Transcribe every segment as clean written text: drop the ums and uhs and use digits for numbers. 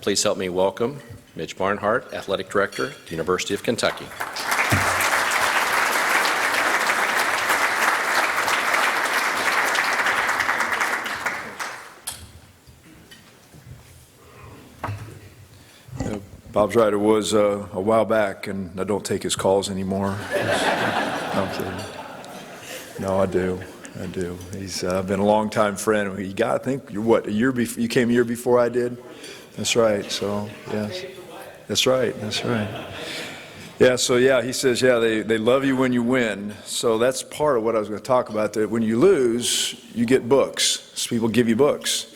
please help me welcome Mitch Barnhart, Athletic Director, University of Kentucky. Bob's right, it was a while back, and I don't take his calls anymore. I'm kidding. No, I do. He's been a longtime friend. You got to think, you came a year before I did? That's right, so, yes. That's right. Yeah, so yeah, he says, yeah, they love you when you win. So that's part of what I was going to talk about, that when you lose, you get books. So people give you books.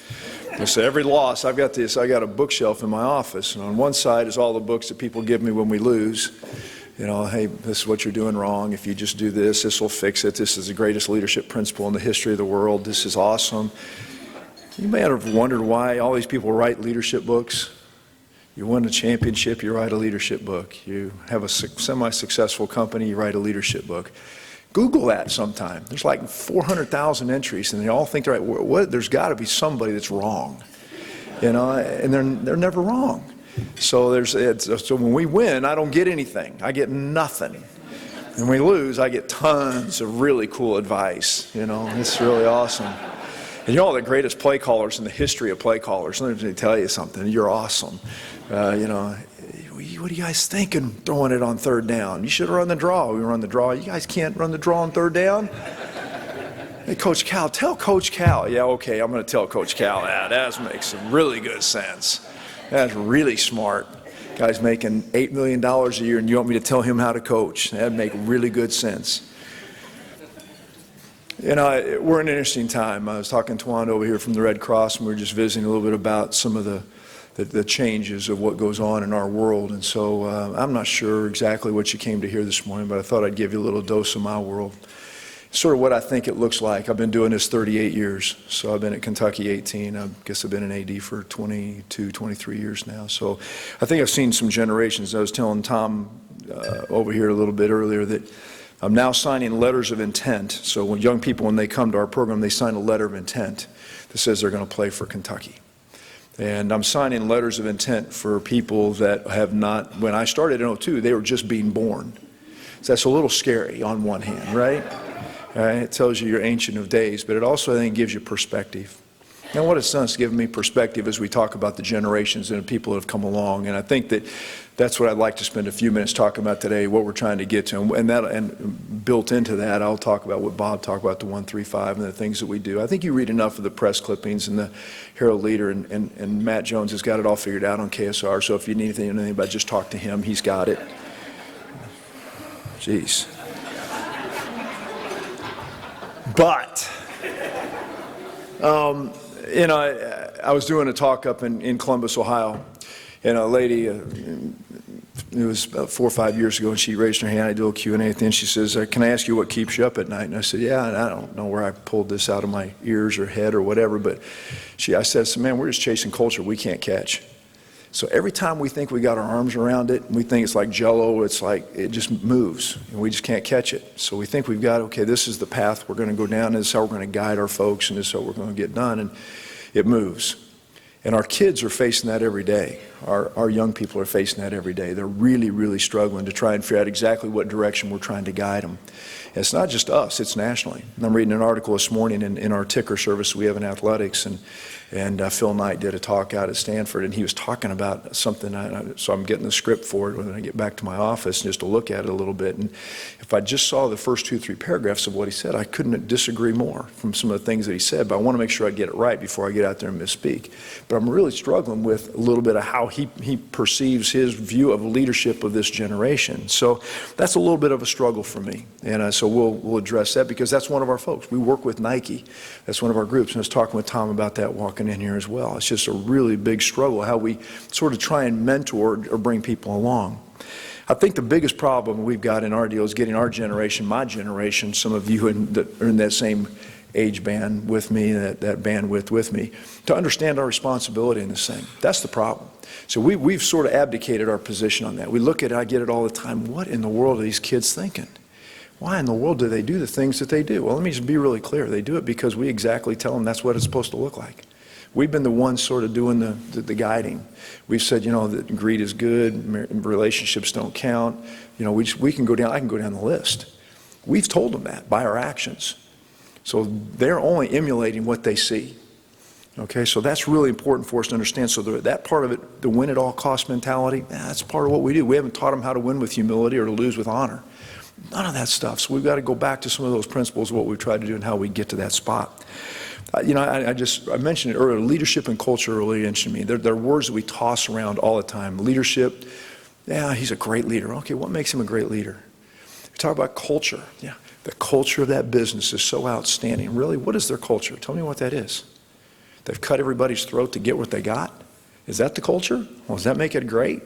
And so every loss, I got a bookshelf in my office, and on one side is all the books that people give me when we lose. You know, hey, this is what you're doing wrong. If you just do this, this will fix it. This is the greatest leadership principle in the history of the world. This is awesome. You may have wondered why all these people write leadership books. You win a championship, you write a leadership book. You have a semi-successful company, you write a leadership book. Google that sometime. There's like 400,000 entries, and they all think, there's got to be somebody that's wrong, you know, and they're never wrong. So so when we win, I don't get anything. I get nothing. And when we lose, I get tons of really cool advice. You know, it's really awesome. And you know, all the greatest play callers in the history of play callers. Let me tell you something. You're awesome. You know. What are you guys thinking throwing it on third down? You should have run the draw. We run the draw. You guys can't run the draw on third down? Hey, Coach Cal, tell Coach Cal. Yeah, okay, I'm going to tell Coach Cal that. That makes some really good sense. That's really smart. Guy's making $8 million a year, and you want me to tell him how to coach? That'd make really good sense. You know, we're in an interesting time. I was talking to Wanda over here from the Red Cross, and we were just visiting a little bit about some of the changes of what goes on in our world. And so I'm not sure exactly what you came to hear this morning, but I thought I'd give you a little dose of my world. Sort of what I think it looks like. I've been doing this 38 years. So I've been at Kentucky 18. I guess I've been an AD for 22, 23 years now. So I think I've seen some generations. I was telling Tom over here a little bit earlier that I'm now signing letters of intent. So when young people, when they come to our program, they sign a letter of intent that says they're going to play for Kentucky. And I'm signing letters of intent for people that have not, when I started in 02, they were just being born. So that's a little scary on one hand, right? It tells you you're ancient of days, but it also, I think, gives you perspective. And what it's done is given me perspective as we talk about the generations and the people that have come along. And I think that's what I'd like to spend a few minutes talking about today, what we're trying to get to. And built into that, I'll talk about what Bob talked about, the 135 and the things that we do. I think you read enough of the press clippings and the Herald Leader, and Matt Jones has got it all figured out on KSR. So if you need anything about, just talk to him. He's got it. Jeez. But, you know, I was doing a talk up in Columbus, Ohio, and a lady, it was about 4 or 5 years ago, and she raised her hand. I did a little Q&A at the end. She says, can I ask you what keeps you up at night? And I said, yeah, and I don't know where I pulled this out of my ears or head or whatever, but I said, man, we're just chasing culture we can't catch. So every time we think we got our arms around it, and we think it's like Jell-O, it's like it just moves, and we just can't catch it. So we think we've got, okay, this is the path we're going to go down, and this is how we're going to guide our folks, and this is how we're going to get done, and it moves. And our kids are facing that every day. Our young people are facing that every day. They're really, really struggling to try and figure out exactly what direction we're trying to guide them. And it's not just us, it's nationally. And I'm reading an article this morning in our ticker service we have in athletics, and Phil Knight did a talk out at Stanford, and he was talking about something, so I'm getting the script for it when I get back to my office just to look at it a little bit. And if I just saw the first 2 or 3 paragraphs of what he said, I couldn't disagree more from some of the things that he said, but I want to make sure I get it right before I get out there and misspeak. But I'm really struggling with a little bit of how he perceives his view of leadership of this generation. So that's a little bit of a struggle for me. And so we'll address that, because that's one of our folks. We work with Nike. That's one of our groups. And I was talking with Tom about that walking in here as well. It's just a really big struggle how we sort of try and mentor or bring people along. I think the biggest problem we've got in our deal is getting our generation, my generation, some of you that are in that same age band with me, that bandwidth with me, to understand our responsibility in this thing. That's the problem. So we've sort of abdicated our position on that. We look at it, I get it all the time, what in the world are these kids thinking? Why in the world do they do the things that they do? Well, let me just be really clear. They do it because we exactly tell them that's what it's supposed to look like. We've been the ones sort of doing the guiding. We've said, that greed is good, relationships don't count. We can go down, I can go down the list. We've told them that by our actions. So they're only emulating what they see. Okay, so that's really important for us to understand. So that part of it, the win at all cost mentality, that's part of what we do. We haven't taught them how to win with humility or to lose with honor. None of that stuff. So we've got to go back to some of those principles, what we've tried to do and how we get to that spot. I mentioned it earlier, leadership and culture are really interesting to me. They're words that we toss around all the time. Leadership, yeah, he's a great leader. Okay, what makes him a great leader? We talk about culture. Yeah, the culture of that business is so outstanding. Really, what is their culture? Tell me what that is. They've cut everybody's throat to get what they got? Is that the culture? Well, does that make it great?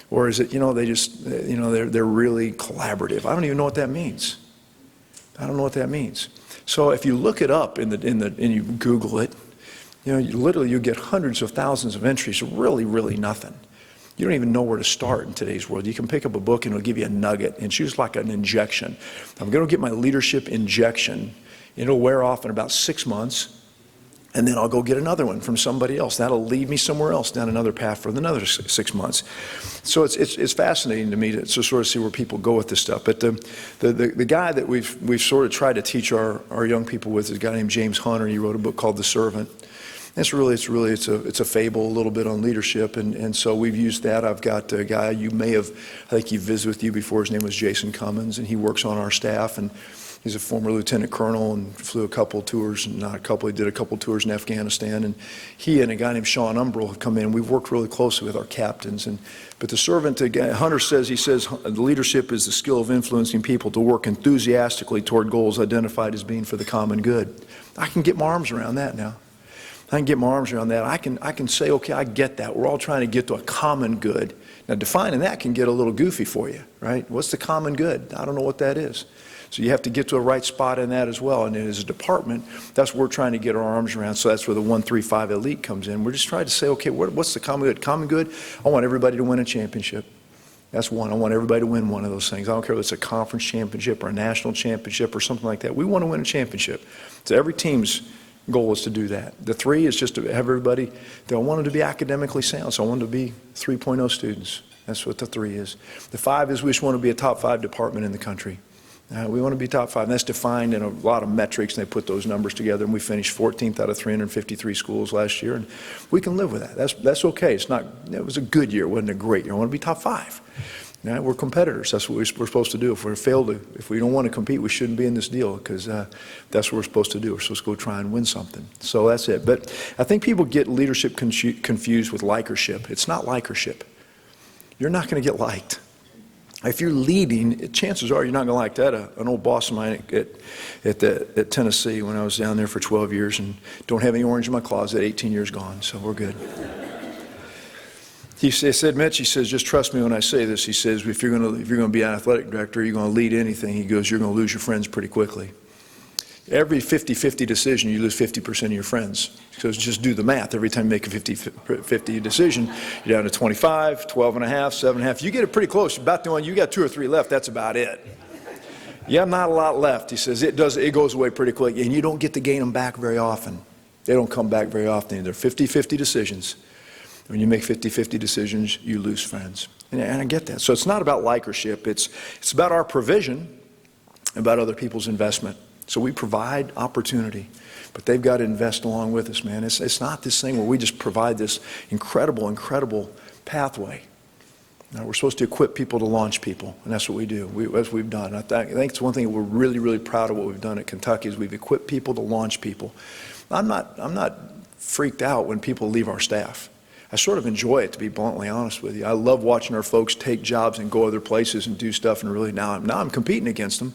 Or is it, they just, they're really collaborative? I don't even know what that means. I don't know what that means. So if you look it up and you Google it, you get hundreds of thousands of entries, really, really nothing. You don't even know where to start in today's world. You can pick up a book and it'll give you a nugget, and it's just like an injection. I'm going to get my leadership injection. It'll wear off in about 6 months. And then I'll go get another one from somebody else. That'll lead me somewhere else down another path for another 6 months. So it's fascinating to me to sort of see where people go with this stuff. But the guy that we've sort of tried to teach our young people with is a guy named James Hunter. He wrote a book called The Servant. It's a fable a little bit on leadership, and so we've used that. I've got a guy I think he visited with you before. His name was Jason Cummins, and he works on our staff, and he's a former lieutenant colonel and flew a couple tours, not a couple, he did a couple tours in Afghanistan, and he and a guy named Sean Umbrell have come in, and we've worked really closely with our captains. But the servant, Hunter says, leadership is the skill of influencing people to work enthusiastically toward goals identified as being for the common good. I can get my arms around that now. I can get my arms around that. I can say, okay, I get that. We're all trying to get to a common good. Now, defining that can get a little goofy for you, right? What's the common good? I don't know what that is. So you have to get to a right spot in that as well. And as a department, that's what we're trying to get our arms around. So that's where the 135 elite comes in. We're just trying to say, okay, what's the common good? Common good, I want everybody to win a championship. That's one. I want everybody to win one of those things. I don't care if it's a conference championship or a national championship or something like that. We want to win a championship. So every team's goal is to do that. The 3 is just to have everybody, they want them to be academically sound. So I want them to be 3.0 students. That's what the 3 is. The 5 is we just want to be a top 5 department in the country. We want to be top 5, and that's defined in a lot of metrics, and they put those numbers together, and we finished 14th out of 353 schools last year, and we can live with that. That's okay. It was a good year. It wasn't a great year. I want to be top 5. We're competitors. That's what we're supposed to do. If we don't want to compete, we shouldn't be in this deal, because that's what we're supposed to do. We're supposed to go try and win something. So that's it. But I think people get leadership confused with likership. It's not likership. You're not going to get liked. If you're leading, chances are you're not going to like that. An old boss of mine at Tennessee, when I was down there for 12 years, and don't have any orange in my closet, 18 years gone, so we're good. He said, Mitch, he says, just trust me when I say this. He says, if you're going to be an athletic director, you're going to lead anything. He goes, you're going to lose your friends pretty quickly. Every 50-50 decision, you lose 50% of your friends. So just do the math. Every time you make a 50-50 decision, you're down to 25, 12 and a half, 7 and a half. You get it pretty close. About the one, you got 2 or 3 left. That's about it. Yeah, not a lot left. He says it goes away pretty quick, and you don't get to gain them back very often. They don't come back very often. They're 50-50 decisions. When you make 50-50 decisions, you lose friends. And I get that. So it's not about likership. It's about our provision, about other people's investment. So we provide opportunity, but they've got to invest along with us, man. It's not this thing where we just provide this incredible pathway. Now, we're supposed to equip people to launch people, and that's what we do. As we've done. I think it's one thing that we're really, really proud of what we've done at Kentucky is we've equipped people to launch people. I'm not freaked out when people leave our staff. I sort of enjoy it, to be bluntly honest with you. I love watching our folks take jobs and go other places and do stuff, and really now I'm competing against them.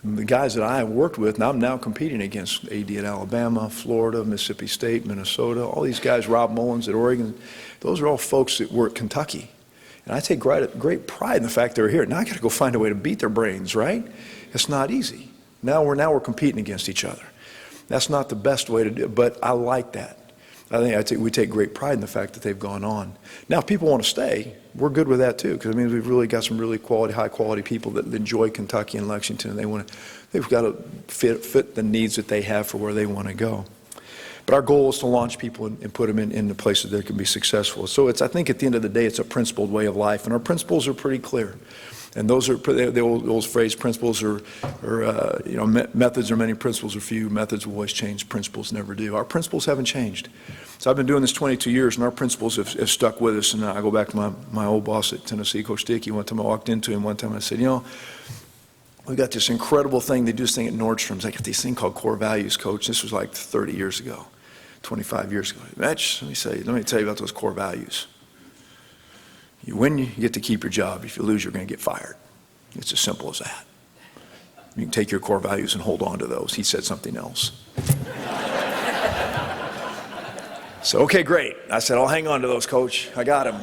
The guys that I have worked with, I'm now competing against AD at Alabama, Florida, Mississippi State, Minnesota, all these guys, Rob Mullins at Oregon. Those are all folks that were at Kentucky. And I take great pride in the fact they're here. Now I got to go find a way to beat their brains, right? It's not easy. Now we're competing against each other. That's not the best way to do it, but I like that. We take great pride in the fact that they've gone on. Now, if people want to stay, we're good with that too, because it means we've really got some really high quality people that enjoy Kentucky and Lexington, and they've got to fit the needs that they have for where they want to go. But our goal is to launch people and put them in the places that they can be successful. So I think at the end of the day, it's a principled way of life, and our principles are pretty clear. And those are the old phrase, principles are methods are many, principles are few. Methods will always change, principles never do. Our principles haven't changed. So I've been doing this 22 years, and our principles have stuck with us. And I go back to my old boss at Tennessee, Coach Dickey. One time I walked into him, and I said, we got this incredible thing. They do this thing at Nordstrom's. They got this thing called core values, Coach. This was like 30 years ago, 25 years ago. Mitch, let me tell you about those core values. You win, you get to keep your job. If you lose, you're going to get fired. It's as simple as that. You can take your core values and hold on to those. He said something else. So, okay, great. I said, I'll hang on to those, Coach. I got them.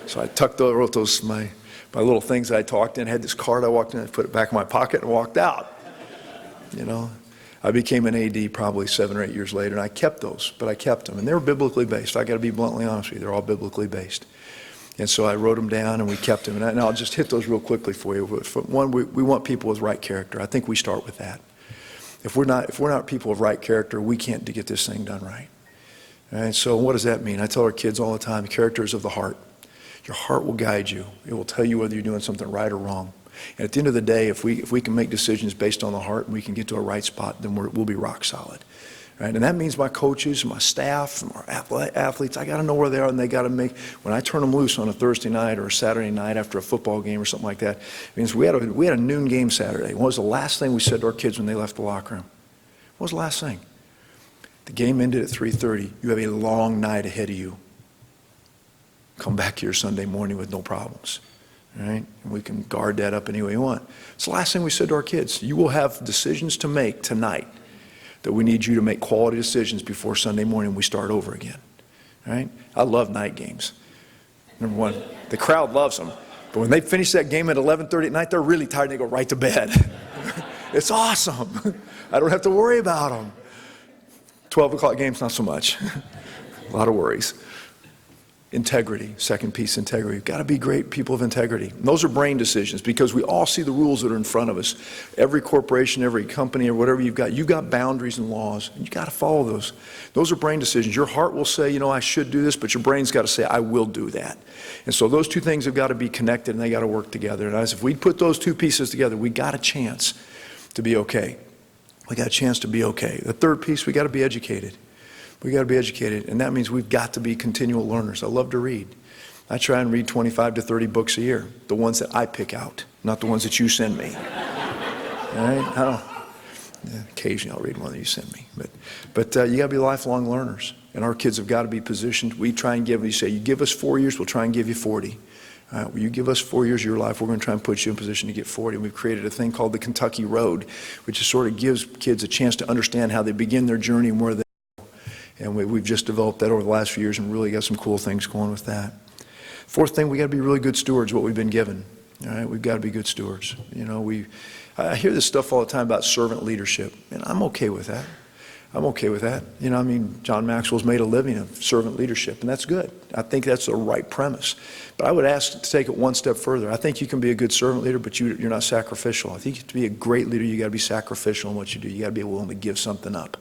So I wrote those, my little things I talked in, had this card I walked in, I put it back in my pocket and walked out. I became an AD probably 7 or 8 years later, and I kept those, but I kept them. And they were biblically based. I got to be bluntly honest with you. They're all biblically based. And so I wrote them down, and we kept them. And I'll just hit those real quickly for you. One, we want people with right character. I think we start with that. If we're not people of right character, we can't get this thing done right. And so what does that mean? I tell our kids all the time, character is of the heart. Your heart will guide you. It will tell you whether you're doing something right or wrong. And at the end of the day, if we can make decisions based on the heart and we can get to a right spot, then we'll be rock solid. Right? And that means my coaches, my staff, our athletes, I got to know where they are, and they got to when I turn them loose on a Thursday night or a Saturday night after a football game or something like that, it means we had a noon game Saturday. What was the last thing we said to our kids when they left the locker room? What was the last thing? The game ended at 3:30. You have a long night ahead of you. Come back here Sunday morning with no problems. Right? And we can guard that up any way you want. It's the last thing we said to our kids. You will have decisions to make tonight that we need you to make quality decisions before Sunday morning we start over again. Right? I love night games. Number one, the crowd loves them. But when they finish that game at 11:30 at night, they're really tired and they go right to bed. It's awesome. I don't have to worry about them. 12 o'clock games, not so much. A lot of worries. Integrity, second piece, integrity. You've got to be great people of integrity. And those are brain decisions because we all see the rules that are in front of us. Every corporation, every company, or whatever you've got boundaries and laws, and you've got to follow those. Those are brain decisions. Your heart will say, I should do this, but your brain's got to say, I will do that. And so those two things have got to be connected, and they got to work together. And as if we put those two pieces together, we got a chance to be okay. We got a chance to be okay. The third piece, we got to be educated. We got to be educated, and that means we've got to be continual learners. I love to read. I try and read 25 to 30 books a year, the ones that I pick out, not the ones that you send me. All right? Occasionally I'll read one that you send me, but you got to be lifelong learners, and our kids have got to be positioned. We try and you give us 4 years, we'll try and give you 40. Will you give us 4 years of your life, we're going to try and put you in position to get 40. And we've created a thing called the Kentucky Road, which is sort of gives kids a chance to understand how they begin their journey and where they go. And we've just developed that over the last few years and really got some cool things going with that. Fourth thing, we got to be really good stewards of what we've been given. All right, we've got to be good stewards. I hear this stuff all the time about servant leadership, and I'm okay with that. I'm okay with that. John Maxwell's made a living of servant leadership, and that's good. I think that's the right premise. But I would ask to take it one step further. I think you can be a good servant leader, but you're not sacrificial. I think to be a great leader, you got to be sacrificial in what you do. You got to be willing to give something up.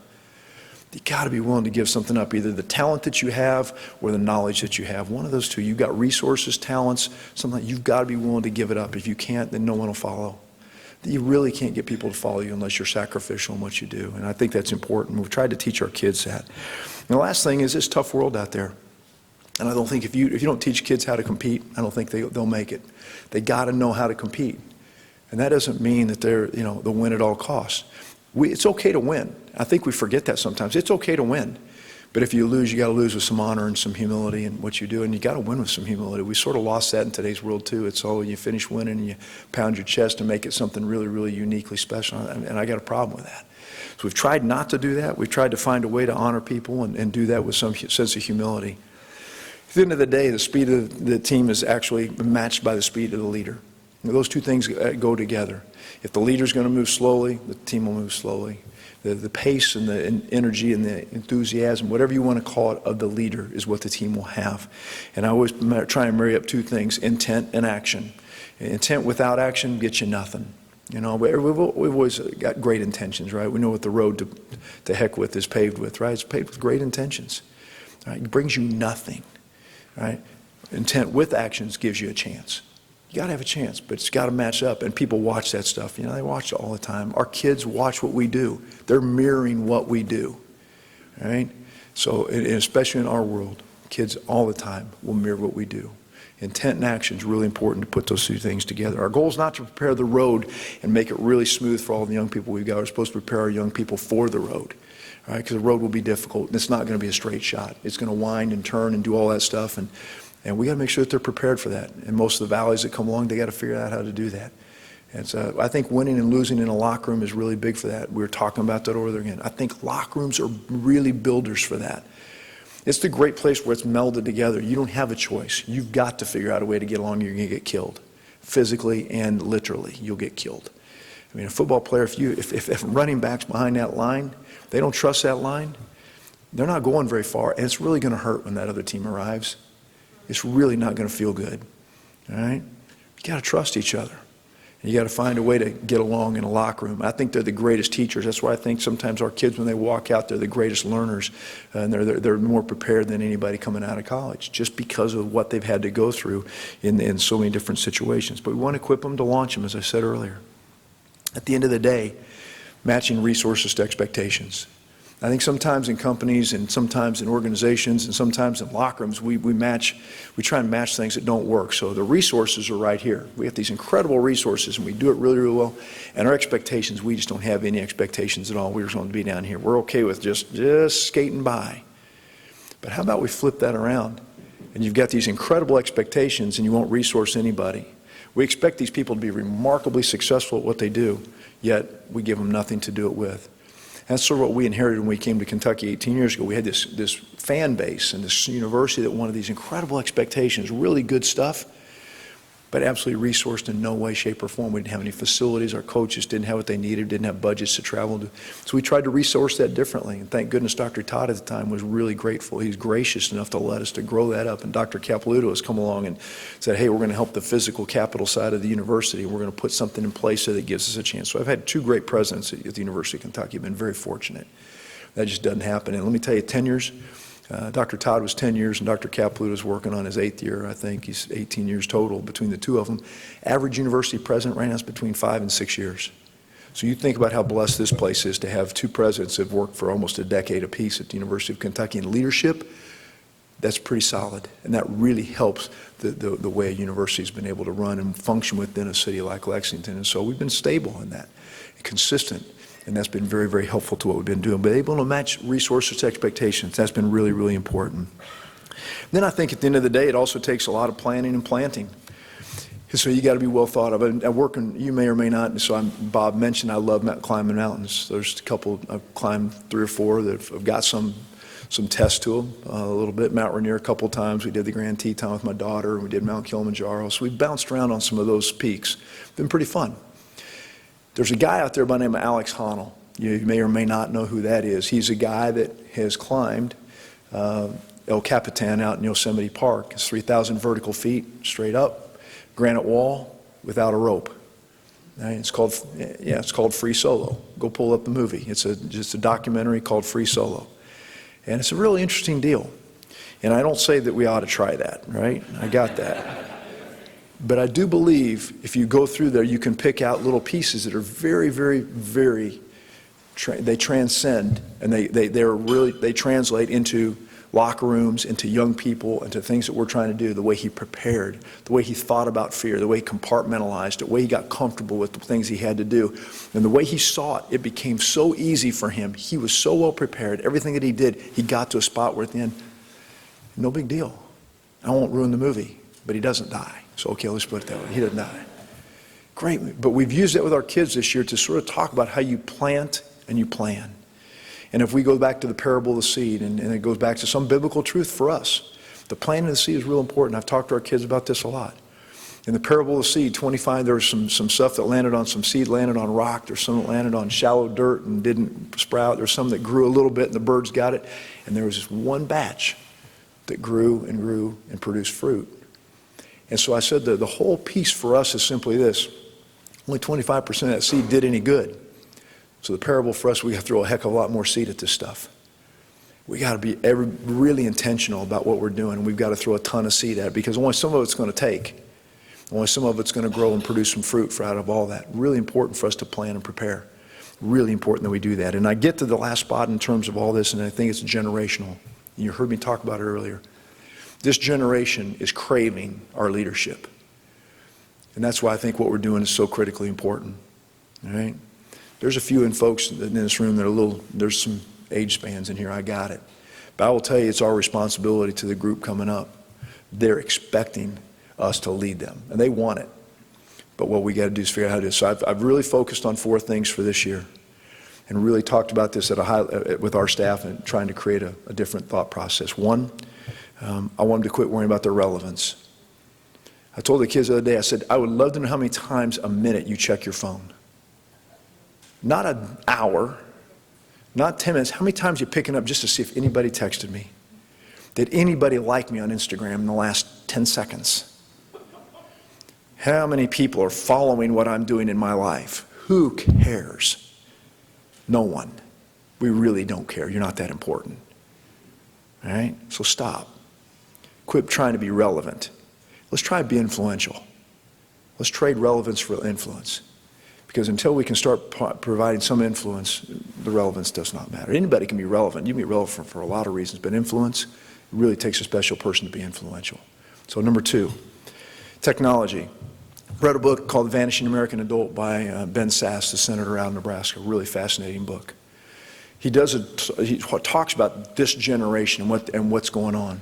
You got to be willing to give something up, either the talent that you have or the knowledge that you have. One of those two. You've got resources, talents, something. You've got to be willing to give it up. If you can't, then no one will follow. You really can't get people to follow you unless you're sacrificial in what you do. And I think that's important. We've tried to teach our kids that. And the last thing is this tough world out there. And I don't think if you don't teach kids how to compete, I don't think they'll make it. They got to know how to compete. And that doesn't mean that they'll win at all costs. It's okay to win. I think we forget that sometimes. It's okay to win. But if you lose, you got to lose with some honor and some humility in what you do, and you got to win with some humility. We sort of lost that in today's world too. It's all you finish winning and you pound your chest and make it something really, really uniquely special, and I got a problem with that. So we've tried not to do that. We've tried to find a way to honor people and do that with some sense of humility. At the end of the day, the speed of the team is actually matched by the speed of the leader. Those two things go together. If the leader's going to move slowly, the team will move slowly. The pace and the energy and the enthusiasm, whatever you want to call it, of the leader is what the team will have. And I always try and marry up two things, intent and action. Intent without action gets you nothing. You know, we've always got great intentions, right? We know what the road to heck with is paved with, right? It's paved with great intentions. Right? It brings you nothing, right? Intent with actions gives you a chance. You got to have a chance, but it's got to match up. And people watch that stuff. You know, they watch it all the time. Our kids watch what we do. They're mirroring what we do, right? So, and especially in our world, kids all the time will mirror what we do. Intent and action is really important to put those two things together. Our goal is not to prepare the road and make it really smooth for all the young people we've got. We're supposed to prepare our young people for the road, right? Because the road will be difficult, and it's not going to be a straight shot. It's going to wind and turn and do all that stuff, and we got to make sure that they're prepared for that. And most of the valleys that come along, they got to figure out how to do that. And so I think winning and losing in a locker room is really big for that. We were talking about that over there again. I think locker rooms are really builders for that. It's the great place where it's melded together. You don't have a choice. You've got to figure out a way to get along. You're going to get killed, physically and literally. You'll get killed. I mean, a football player, if running backs behind that line, they don't trust that line, they're not going very far, and it's really going to hurt when that other team arrives. It's really not going to feel good. All right? You got to trust each other. And you got to find a way to get along in a locker room. I think they're the greatest teachers. That's why I think sometimes our kids, when they walk out, they're the greatest learners, and they're more prepared than anybody coming out of college, just because of what they've had to go through in so many different situations. But we want to equip them to launch them, as I said earlier. At the end of the day, matching resources to expectations. I think sometimes in companies and sometimes in organizations and sometimes in locker rooms, we try and match things that don't work. So the resources are right here. We have these incredible resources and we do it really, really well. And our expectations, we just don't have any expectations at all. We're just going to be down here. We're okay with just skating by. But how about we flip that around? And you've got these incredible expectations and you won't resource anybody. We expect these people to be remarkably successful at what they do, yet we give them nothing to do it with. That's sort of what we inherited when we came to Kentucky 18 years ago. We had this fan base and this university that wanted these incredible expectations, really good stuff, but absolutely resourced in no way, shape, or form. We didn't have any facilities. Our coaches didn't have what they needed, didn't have budgets to travel to. So we tried to resource that differently. And thank goodness Dr. Todd at the time was really grateful. He's gracious enough to let us to grow that up. And Dr. Capilouto has come along and said, hey, we're going to help the physical capital side of the university. We're going to put something in place so that gives us a chance. So I've had two great presidents at the University of Kentucky. I've been very fortunate. That just doesn't happen. And let me tell you, tenures. Dr. Todd was 10 years, and Dr. Capilouto is working on his 8th year. I think he's 18 years total between the two of them. Average university president right now is between 5 and 6 years. So you think about how blessed this place is to have two presidents that have worked for almost a decade apiece at the University of Kentucky. In leadership, that's pretty solid, and that really helps the way a university has been able to run and function within a city like Lexington. And so we've been stable in that, consistent. And that's been very, very helpful to what we've been doing. But able to match resources to expectations, that's been really, really important. Then I think at the end of the day, it also takes a lot of planning and planting. So you got to be well thought of. I work in, you may or may not, so Bob mentioned I love climbing mountains. There's a couple, I've climbed 3 or 4 that have got some tests to them a little bit. Mount Rainier a couple of times. We did the Grand Teton with my daughter, and we did Mount Kilimanjaro. So we bounced around on some of those peaks. Been pretty fun. There's a guy out there by the name of Alex Honnold. You may or may not know who that is. He's a guy that has climbed El Capitan out in Yosemite Park. It's 3,000 vertical feet, straight up, granite wall without a rope. Right? It's called Free Solo. Go pull up the movie. It's just a documentary called Free Solo. And it's a really interesting deal. And I don't say that we ought to try that, right? I got that. But I do believe if you go through there, you can pick out little pieces that are very, very, very, they transcend and they translate into locker rooms, into young people, into things that we're trying to do, the way he prepared, the way he thought about fear, the way he compartmentalized, the way he got comfortable with the things he had to do. And the way he saw it, it became so easy for him. He was so well prepared. Everything that he did, he got to a spot where at the end, no big deal. I won't ruin the movie, but he doesn't die. So, okay, let's put it that way. He doesn't die. Great. But we've used that with our kids this year to sort of talk about how you plant and you plan. And if we go back to the parable of the seed, and it goes back to some biblical truth for us, the planting of the seed is real important. I've talked to our kids about this a lot. In the parable of the seed, 25, there was some stuff that landed on some seed, landed on rock. There's some that landed on shallow dirt and didn't sprout. There's some that grew a little bit and the birds got it. And there was this one batch that grew and produced fruit. And so I said the whole piece for us is simply this. Only 25% of that seed did any good. So the parable for us, we got to throw a heck of a lot more seed at this stuff. We got to be really intentional about what we're doing. We've got to throw a ton of seed at it because only some of it's going to take. Only some of it's going to grow and produce some fruit out of all that. Really important for us to plan and prepare. Really important that we do that. And I get to the last spot in terms of all this, and I think it's generational. You heard me talk about it earlier. This generation is craving our leadership. And that's why I think what we're doing is so critically important. All right? There's a few folks in this room that are there's some age spans in here, I got it. But I will tell you, it's our responsibility to the group coming up. They're expecting us to lead them, and they want it. But what we got to do is figure out how to do it. So I've really focused on 4 things for this year and really talked about this with our staff and trying to create a different thought process. One, I want them to quit worrying about their relevance. I told the kids the other day, I said, I would love to know how many times a minute you check your phone. Not an hour, not 10 minutes. How many times you picking up just to see if anybody texted me? Did anybody like me on Instagram in the last 10 seconds? How many people are following what I'm doing in my life? Who cares? No one. We really don't care. You're not that important. All right? So stop. Quit trying to be relevant. Let's try to be influential. Let's trade relevance for influence. Because until we can start providing some influence, the relevance does not matter. Anybody can be relevant. You can be relevant for a lot of reasons, but influence really takes a special person to be influential. So number 2, technology. Read a book called The Vanishing American Adult by Ben Sass, the senator out of Nebraska. Really fascinating book. He talks about this generation and what's going on.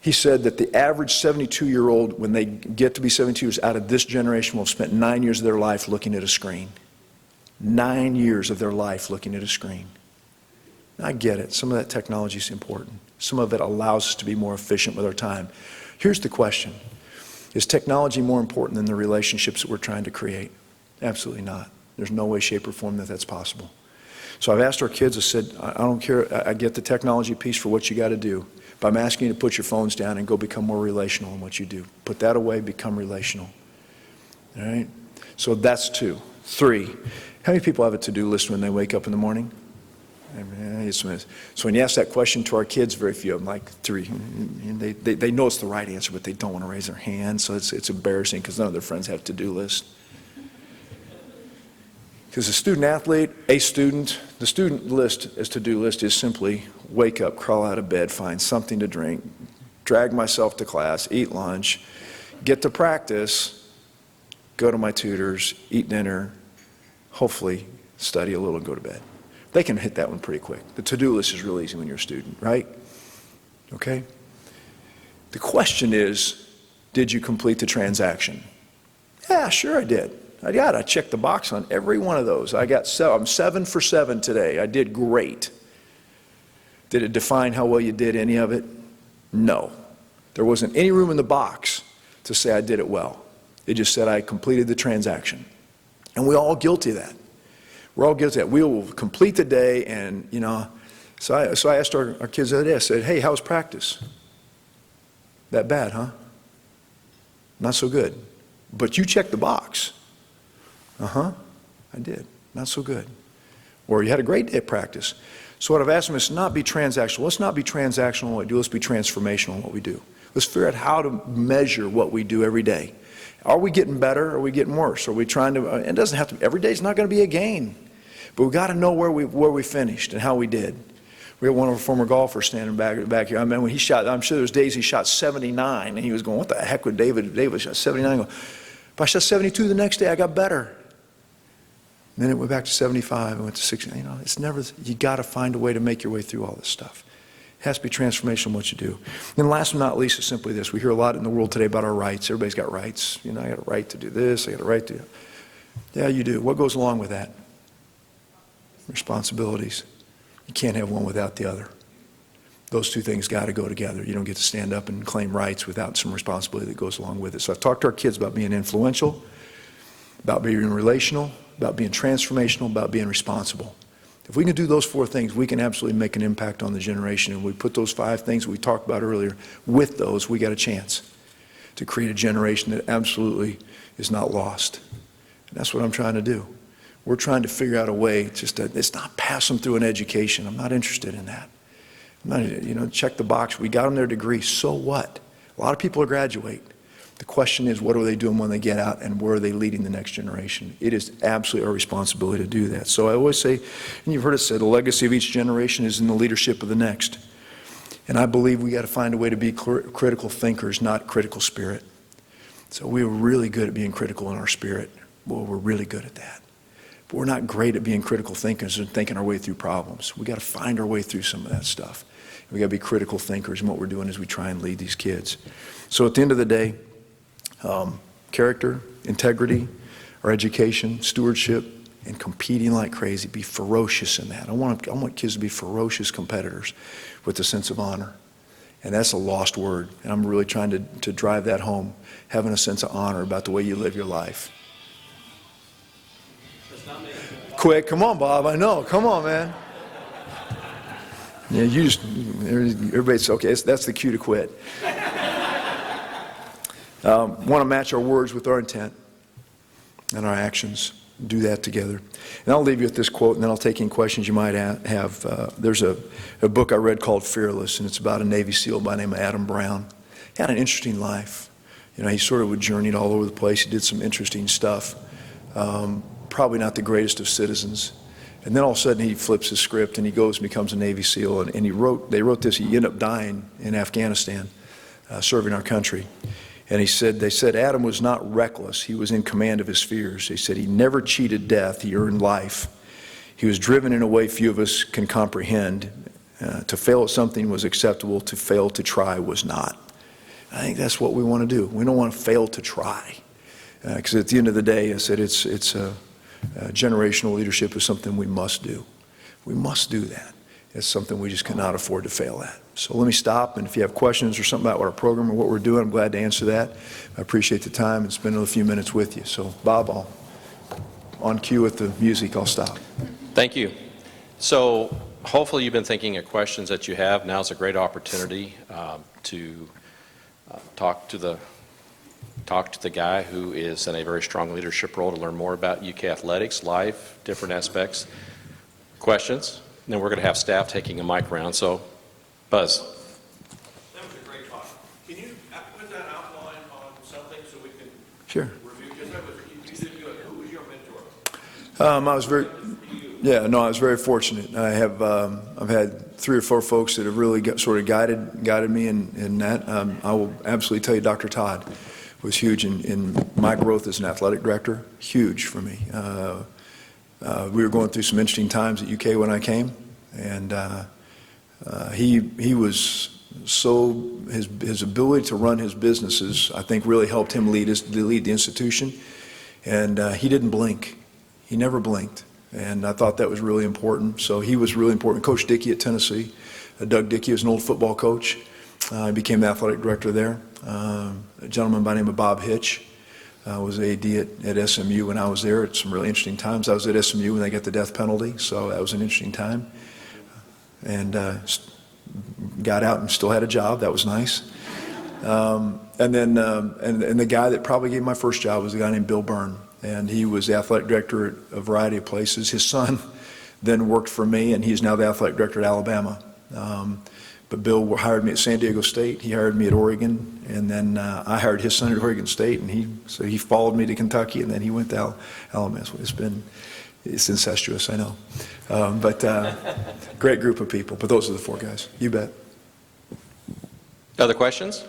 He said that the average 72-year-old, when they get to be 72 years out of this generation, will have spent 9 years of their life looking at a screen. 9 years of their life looking at a screen. I get it. Some of that technology is important. Some of it allows us to be more efficient with our time. Here's the question. Is technology more important than the relationships that we're trying to create? Absolutely not. There's no way, shape, or form that that's possible. So I've asked our kids, I said, I don't care, I get the technology piece for what you got to do. But I'm asking you to put your phones down and go become more relational in what you do. Put that away, become relational. All right? So that's 2. 3, how many people have a to-do list when they wake up in the morning? So when you ask that question to our kids, very few of them, like 3. They know it's the right answer, but they don't want to raise their hand, so it's embarrassing because none of their friends have to-do lists. Because the student athlete, the student list as to-do list is simply wake up, crawl out of bed, find something to drink, drag myself to class, eat lunch, get to practice, go to my tutors, eat dinner, hopefully study a little and go to bed. They can hit that one pretty quick. The to-do list is real easy when you're a student, right? Okay? The question is, did you complete the transaction? Yeah, sure I did. I checked the box on every one of those. I'm 7 for 7 today. I did great. Did it define how well you did any of it? No. There wasn't any room in the box to say I did it well. It just said I completed the transaction. And we're all guilty of that. We're all guilty of that. We will complete the day and, so I asked our kids the other day, I said, hey, how was practice? That bad, huh? Not so good. But you checked the box. I did. Not so good. Or you had a great day at practice. So what I've asked them is not be transactional. Let's not be transactional in what we do. Let's be transformational in what we do. Let's figure out how to measure what we do every day. Are we getting better? Or are we getting worse? Are we trying to, it doesn't have to, every day is not going to be a gain. But we've got to know where we finished and how we did. We had one of our former golfers standing back here. I mean, when he shot, I'm sure there was days he shot 79, and he was going, what the heck would David shot 79? But I shot 72 the next day, I got better. And then it went back to 75 and went to 60. It's never, you got to find a way to make your way through all this stuff. It has to be transformational in what you do. And last but not least is simply this. We hear a lot in the world today about our rights. Everybody's got rights. I got a right to do this. I got a right to. Yeah, you do. What goes along with that? Responsibilities. You can't have one without the other. Those two things got to go together. You don't get to stand up and claim rights without some responsibility that goes along with it. So I've talked to our kids about being influential, about being relational, about being transformational, about being responsible. If we can do those 4 things, we can absolutely make an impact on the generation. And we put those 5 things we talked about earlier, with those, we got a chance to create a generation that absolutely is not lost. And that's what I'm trying to do. We're trying to figure out a way, it's not pass them through an education. I'm not interested in that. I'm not, check the box. We got them their degree, so what? A lot of people will graduate. The question is, what are they doing when they get out, and where are they leading the next generation? It is absolutely our responsibility to do that. So I always say, and you've heard it said, the legacy of each generation is in the leadership of the next. And I believe we got to find a way to be critical thinkers, not critical spirit. So we are really good at being critical in our spirit. Well, we're really good at that. But we're not great at being critical thinkers and thinking our way through problems. We got to find our way through some of that stuff. We got to be critical thinkers, and what we're doing is we try and lead these kids. So at the end of the day, character, integrity, our education, stewardship, and competing like crazy. Be ferocious in that. I want kids to be ferocious competitors with a sense of honor. And that's a lost word. And I'm really trying to drive that home, having a sense of honor about the way you live your life. Quick, come on, Bob. I know. Come on, man. Yeah, everybody's okay. That's the cue to quit. Want to match our words with our intent and our actions. Do that together. And I'll leave you with this quote, and then I'll take any questions you might have. There's a book I read called Fearless, and it's about a Navy SEAL by the name of Adam Brown. He had an interesting life. He sort of journeyed all over the place. He did some interesting stuff. Probably not the greatest of citizens. And then all of a sudden he flips his script and he goes and becomes a Navy SEAL. And they wrote this, he ended up dying in Afghanistan, serving our country. And they said Adam was not reckless. He was in command of his fears. They said he never cheated death. He earned life. He was driven in a way few of us can comprehend. To fail at something was acceptable. To fail to try was not. I think that's what we want to do. We don't want to fail to try. Because at the end of the day, I said generational leadership is something we must do. We must do that. It's something we just cannot afford to fail at. So let me stop, and if you have questions or something about our program or what we're doing, I'm glad to answer that. I appreciate the time and spending a few minutes with you. So, Bob, on cue with the music, I'll stop. Thank you. So hopefully you've been thinking of questions that you have. Now's a great opportunity to talk to the guy who is in a very strong leadership role, to learn more about UK athletics, life, different aspects. Questions? And then we're going to have staff taking a mic around. So, Buzz. That was a great talk. Can you put that outline on something so we can review? Because you said who was your mentor? I was very fortunate. I've had 3 or 4 folks that have really sort of guided me in that. I will absolutely tell you, Dr. Todd was huge in my growth as an athletic director. Huge for me. We were going through some interesting times at UK when I came, and he was his ability to run his businesses, I think, really helped him lead the institution. And he didn't blink. He never blinked. And I thought that was really important. So he was really important. Coach Dickey at Tennessee. Doug Dickey was an old football coach. I became the athletic director there. A gentleman by the name of Bob Hitch was AD at SMU when I was there at some really interesting times. I was at SMU when they got the death penalty, so that was an interesting time. And got out and still had a job. That was nice. And then the guy that probably gave me my first job was a guy named Bill Byrne. And he was the athletic director at a variety of places. His son then worked for me, and he's now the athletic director at Alabama. But Bill hired me at San Diego State. He hired me at Oregon, and then I hired his son at Oregon State, and so he followed me to Kentucky, and then he went to Alabama. It's incestuous, I know, but great group of people. But those are the 4 guys. You bet. Other questions?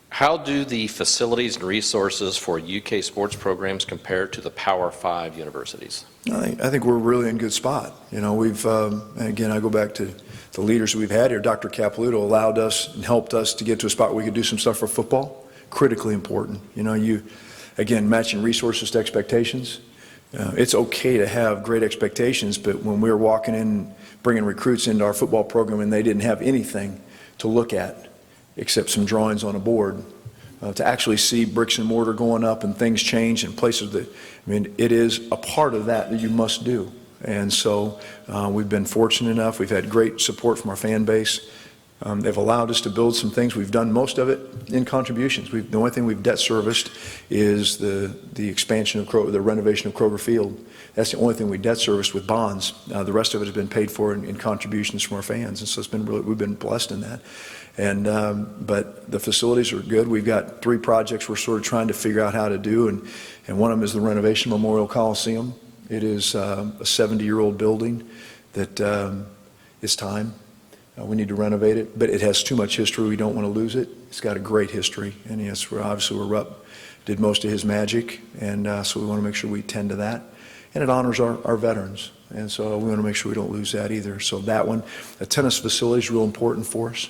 How do the facilities and resources for UK sports programs compare to the Power 5 universities? I think we're really in a good spot. We've, again, I go back to the leaders that we've had here. Dr. Capilouto allowed us and helped us to get to a spot where we could do some stuff for football. Critically important. Again, matching resources to expectations. It's okay to have great expectations, but when we were walking in, bringing recruits into our football program and they didn't have anything to look at except some drawings on a board, to actually see bricks and mortar going up and things change in places it is a part of that you must do. And so we've been fortunate enough. We've had great support from our fan base. They've allowed us to build some things. We've done most of it in contributions. The only thing we've debt serviced is the expansion of the renovation of Kroger Field. That's the only thing we debt serviced with bonds. The rest of it has been paid for in contributions from our fans, and so it's been we've been blessed in that. And but the facilities are good. We've got 3 projects we're sort of trying to figure out how to do, and one of them is the Renovation Memorial Coliseum. It is a 70-year-old building that is time. We need to renovate it, but it has too much history. We don't want to lose it. It's got a great history, and yes, obviously Rupp did most of his magic, and so we want to make sure we tend to that. And it honors our veterans, and so we want to make sure we don't lose that either. So that one, a tennis facility is real important for us,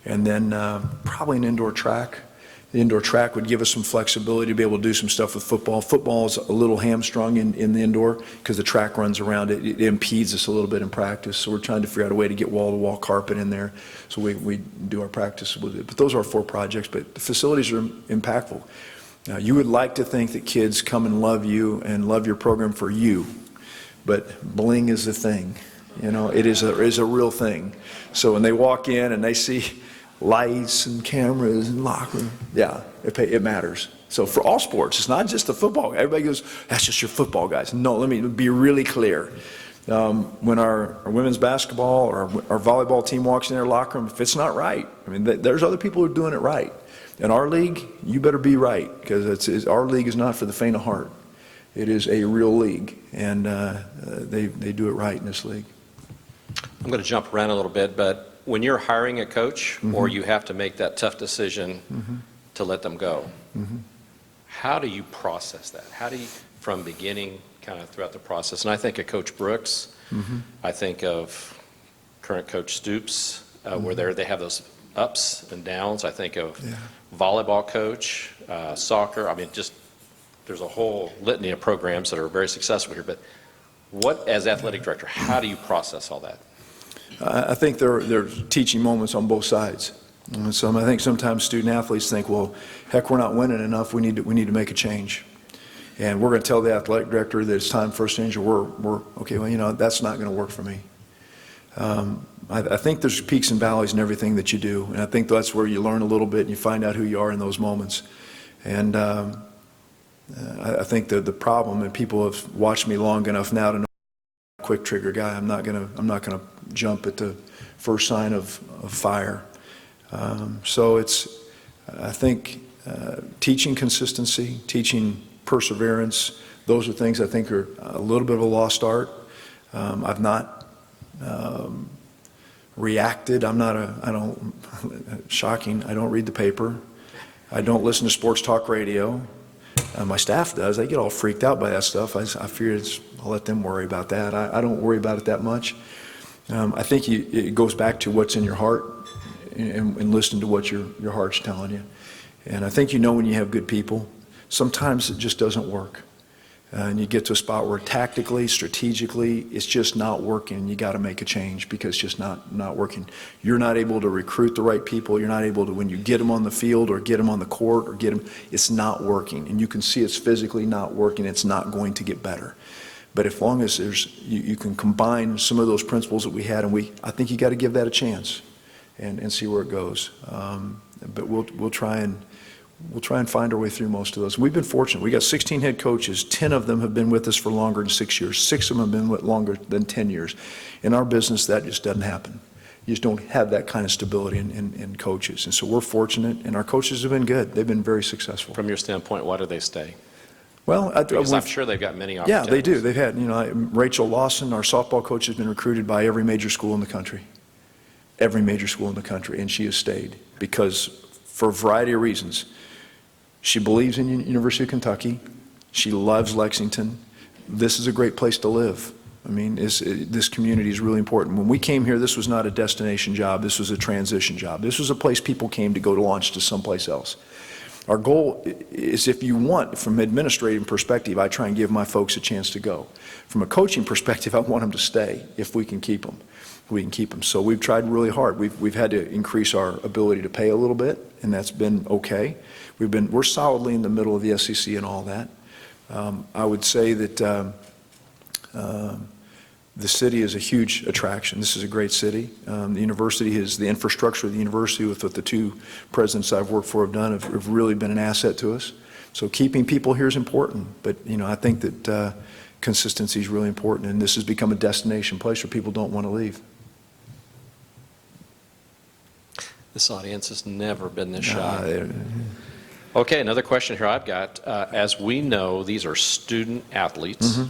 and then probably an indoor track. The indoor track would give us some flexibility to be able to do some stuff with football. Football is a little hamstrung in the indoor because the track runs around it. It impedes us a little bit in practice. So we're trying to figure out a way to get wall-to-wall carpet in there so we do our practice with it. But those are our 4 projects. But the facilities are impactful. You would like to think that kids come and love you and love your program for you, but bling is the thing. You know, it is a real thing. So when they walk in and they see lights and cameras and locker room, yeah, it matters. So for all sports, it's not just the football. Everybody goes, that's just your football guys. No, let me be really clear. When our women's basketball or our volleyball team walks in their locker room, if it's not right, I mean, there's other people who are doing it right. In our league, you better be right, because our league is not for the faint of heart. It is a real league, and they do it right in this league. I'm going to jump around a little bit, but when you're hiring a coach, or you have to make that tough decision to let them go, how do you process that? How do you, from beginning, kind of throughout the process? And I think of Coach Brooks. I think of current Coach Stoops, where they have those ups and downs. I think of volleyball coach, soccer. I mean, just there's a whole litany of programs that are very successful here. But what, as athletic director, how do you process all that? I think there are teaching moments on both sides. And so I think sometimes student athletes think, well, heck, we're not winning enough. We need to make a change. And we're going to tell the athletic director that it's time for us to change. We're okay. Well, you know, that's not going to work for me. I think there's peaks and valleys in everything that you do, and I think that's where you learn a little bit and you find out who you are in those moments. And I think the problem, and people have watched me long enough now to know I'm a quick trigger guy. I'm not gonna jump at the first sign of fire. So I think teaching consistency, teaching perseverance, those are things I think are a little bit of a lost art. I've not reacted. Shocking, I don't read the paper. I don't listen to sports talk radio. My staff does. They get all freaked out by that stuff. I fear I'll let them worry about that. I don't worry about it that much. I think it goes back to what's in your heart and listen to what your heart's telling you. And I think you know when you have good people. Sometimes it just doesn't work. And you get to a spot where tactically, strategically, it's just not working. You got to make a change because it's just not working. You're not able to recruit the right people. You're not able to, when you get them on the field or get them on the court or get them, it's not working. And you can see it's physically not working. It's not going to get better. But as long as you can combine some of those principles that we had, and I think you got to give that a chance and see where it goes. But we'll try and find our way through most of those. We've been fortunate. We got 16 head coaches. 10 of them have been with us for longer than 6 years. 6 of them have been with longer than 10 years. In our business, that just doesn't happen. You just don't have that kind of stability in coaches. And so we're fortunate, and our coaches have been good. They've been very successful. From your standpoint, why do they stay? Well, because I'm sure they've got many opportunities. Yeah, they do. They've had, Rachel Lawson, our softball coach, has been recruited by every major school in the country. Every major school in the country, and she has stayed because, for a variety of reasons. She believes in University of Kentucky. She loves Lexington. This is a great place to live. I mean, this community is really important. When we came here, this was not a destination job. This was a transition job. This was a place people came to go to launch to someplace else. Our goal is, if you want, from an administrative perspective, I try and give my folks a chance to go. From a coaching perspective, I want them to stay if we can keep them. So we've tried really hard. We've had to increase our ability to pay a little bit, and that's been okay. We're solidly in the middle of the SEC and all that. I would say that The city is a huge attraction. This is a great city. The university is, the infrastructure of the university with what the two presidents I've worked for have done have really been an asset to us. So keeping people here is important, but I think that consistency is really important, and this has become a destination place where people don't want to leave. This audience has never been this shy. Okay, another question here I've got. As we know, these are student athletes,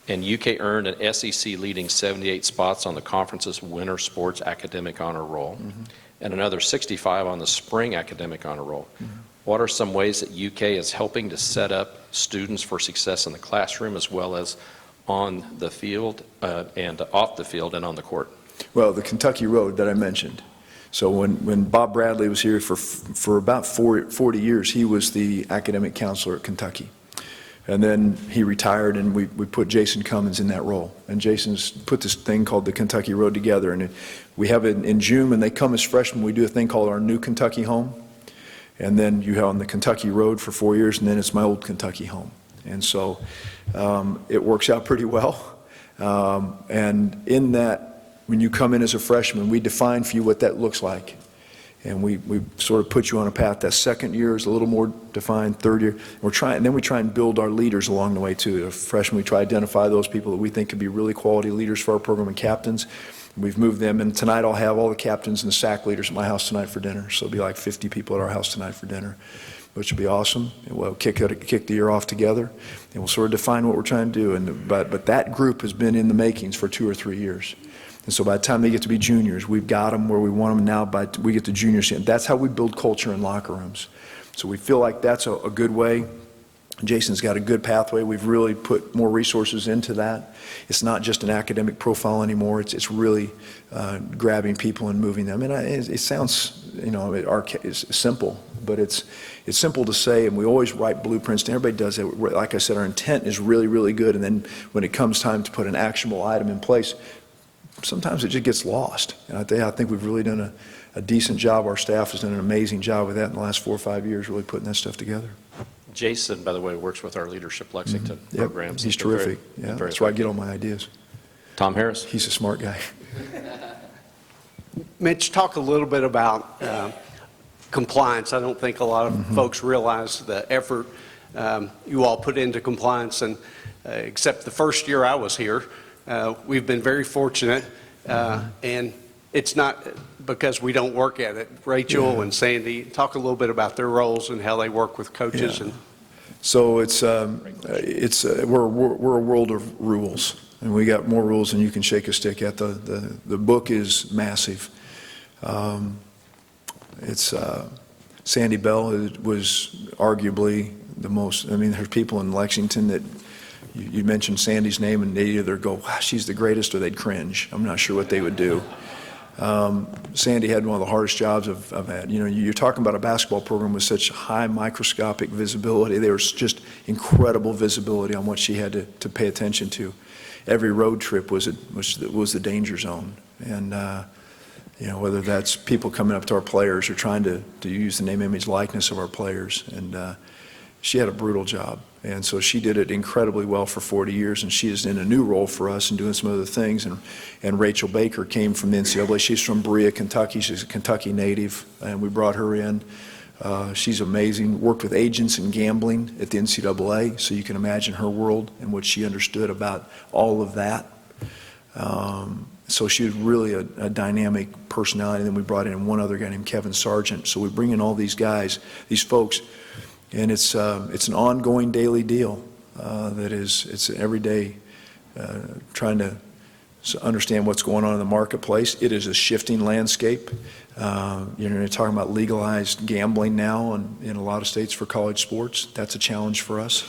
and UK earned an SEC leading 78 spots on the conference's winter sports academic honor roll, and another 65 on the spring academic honor roll. What are some ways that UK is helping to set up students for success in the classroom as well as on the field and off the field and on the court? Well, the Kentucky Road that I mentioned. So when Bob Bradley was here for about 40 years, he was the academic counselor at Kentucky. And then he retired, and we put Jason Cummins in that role. And Jason's put this thing called the Kentucky Road together. And we have it in June, and they come as freshmen. We do a thing called our New Kentucky Home. And then you have on the Kentucky Road for 4 years, and then it's my old Kentucky home. And so it works out pretty well. And in that, when you come in as a freshman, we define for you what that looks like. And we sort of put you on a path. That second year is a little more defined, third year. And then we try and build our leaders along the way too. As freshmen, we try to identify those people that we think could be really quality leaders for our program and captains. We've moved them, and tonight I'll have all the captains and the SAC leaders at my house tonight for dinner. So it'll be like 50 people at our house tonight for dinner, which will be awesome. And we'll kick the year off together, and we'll sort of define what we're trying to do. But that group has been in the makings for 2 or 3 years. And so by the time they get to be juniors, we've got them where we want them now. We get to juniors, and that's how we build culture in locker rooms. So we feel like that's a good way. Jason's got a good pathway. We've really put more resources into that. It's not just an academic profile anymore. It's really grabbing people and moving them. And it sounds, it's simple, but it's simple to say, and we always write blueprints, and everybody does it. Like I said, our intent is really, really good, and then when it comes time to put an actionable item in place, sometimes it just gets lost. And I think we've really done a decent job. Our staff has done an amazing job with that in the last 4 or 5 years, really putting that stuff together. Jason, by the way, works with our Leadership Lexington programs. He's terrific. That's where I get all my ideas. Tom Harris. He's a smart guy. Mitch, talk a little bit about compliance. I don't think a lot of folks realize the effort you all put into compliance, and except the first year I was here, we've been very fortunate, and it's not because we don't work at it. Rachel and Sandy, talk a little bit about their roles and how they work with coaches. And so we're a world of rules, and we got more rules than you can shake a stick at. The book is massive. Sandy Bell was arguably the most. I mean, there's people in Lexington that. You mentioned Sandy's name, and they either go, wow, she's the greatest, or they'd cringe. I'm not sure what they would do. Sandy had one of the hardest jobs I've had. You're talking about a basketball program with such high microscopic visibility. There was just incredible visibility on what she had to pay attention to. Every road trip was the danger zone. And, whether that's people coming up to our players or trying to use the name, image, likeness of our players. And she had a brutal job. And so she did it incredibly well for 40 years, and she is in a new role for us and doing some other things. And Rachel Baker came from the NCAA. She's from Berea, Kentucky. She's a Kentucky native, and we brought her in. She's amazing. Worked with agents and gambling at the NCAA, so you can imagine her world and what she understood about all of that. So she was really a dynamic personality. And then we brought in one other guy named Kevin Sargent. So we bring in all these guys, these folks. And it's an ongoing daily deal it's every day trying to understand what's going on in the marketplace. It is a shifting landscape. You're talking about legalized gambling now in a lot of states for college sports. That's a challenge for us.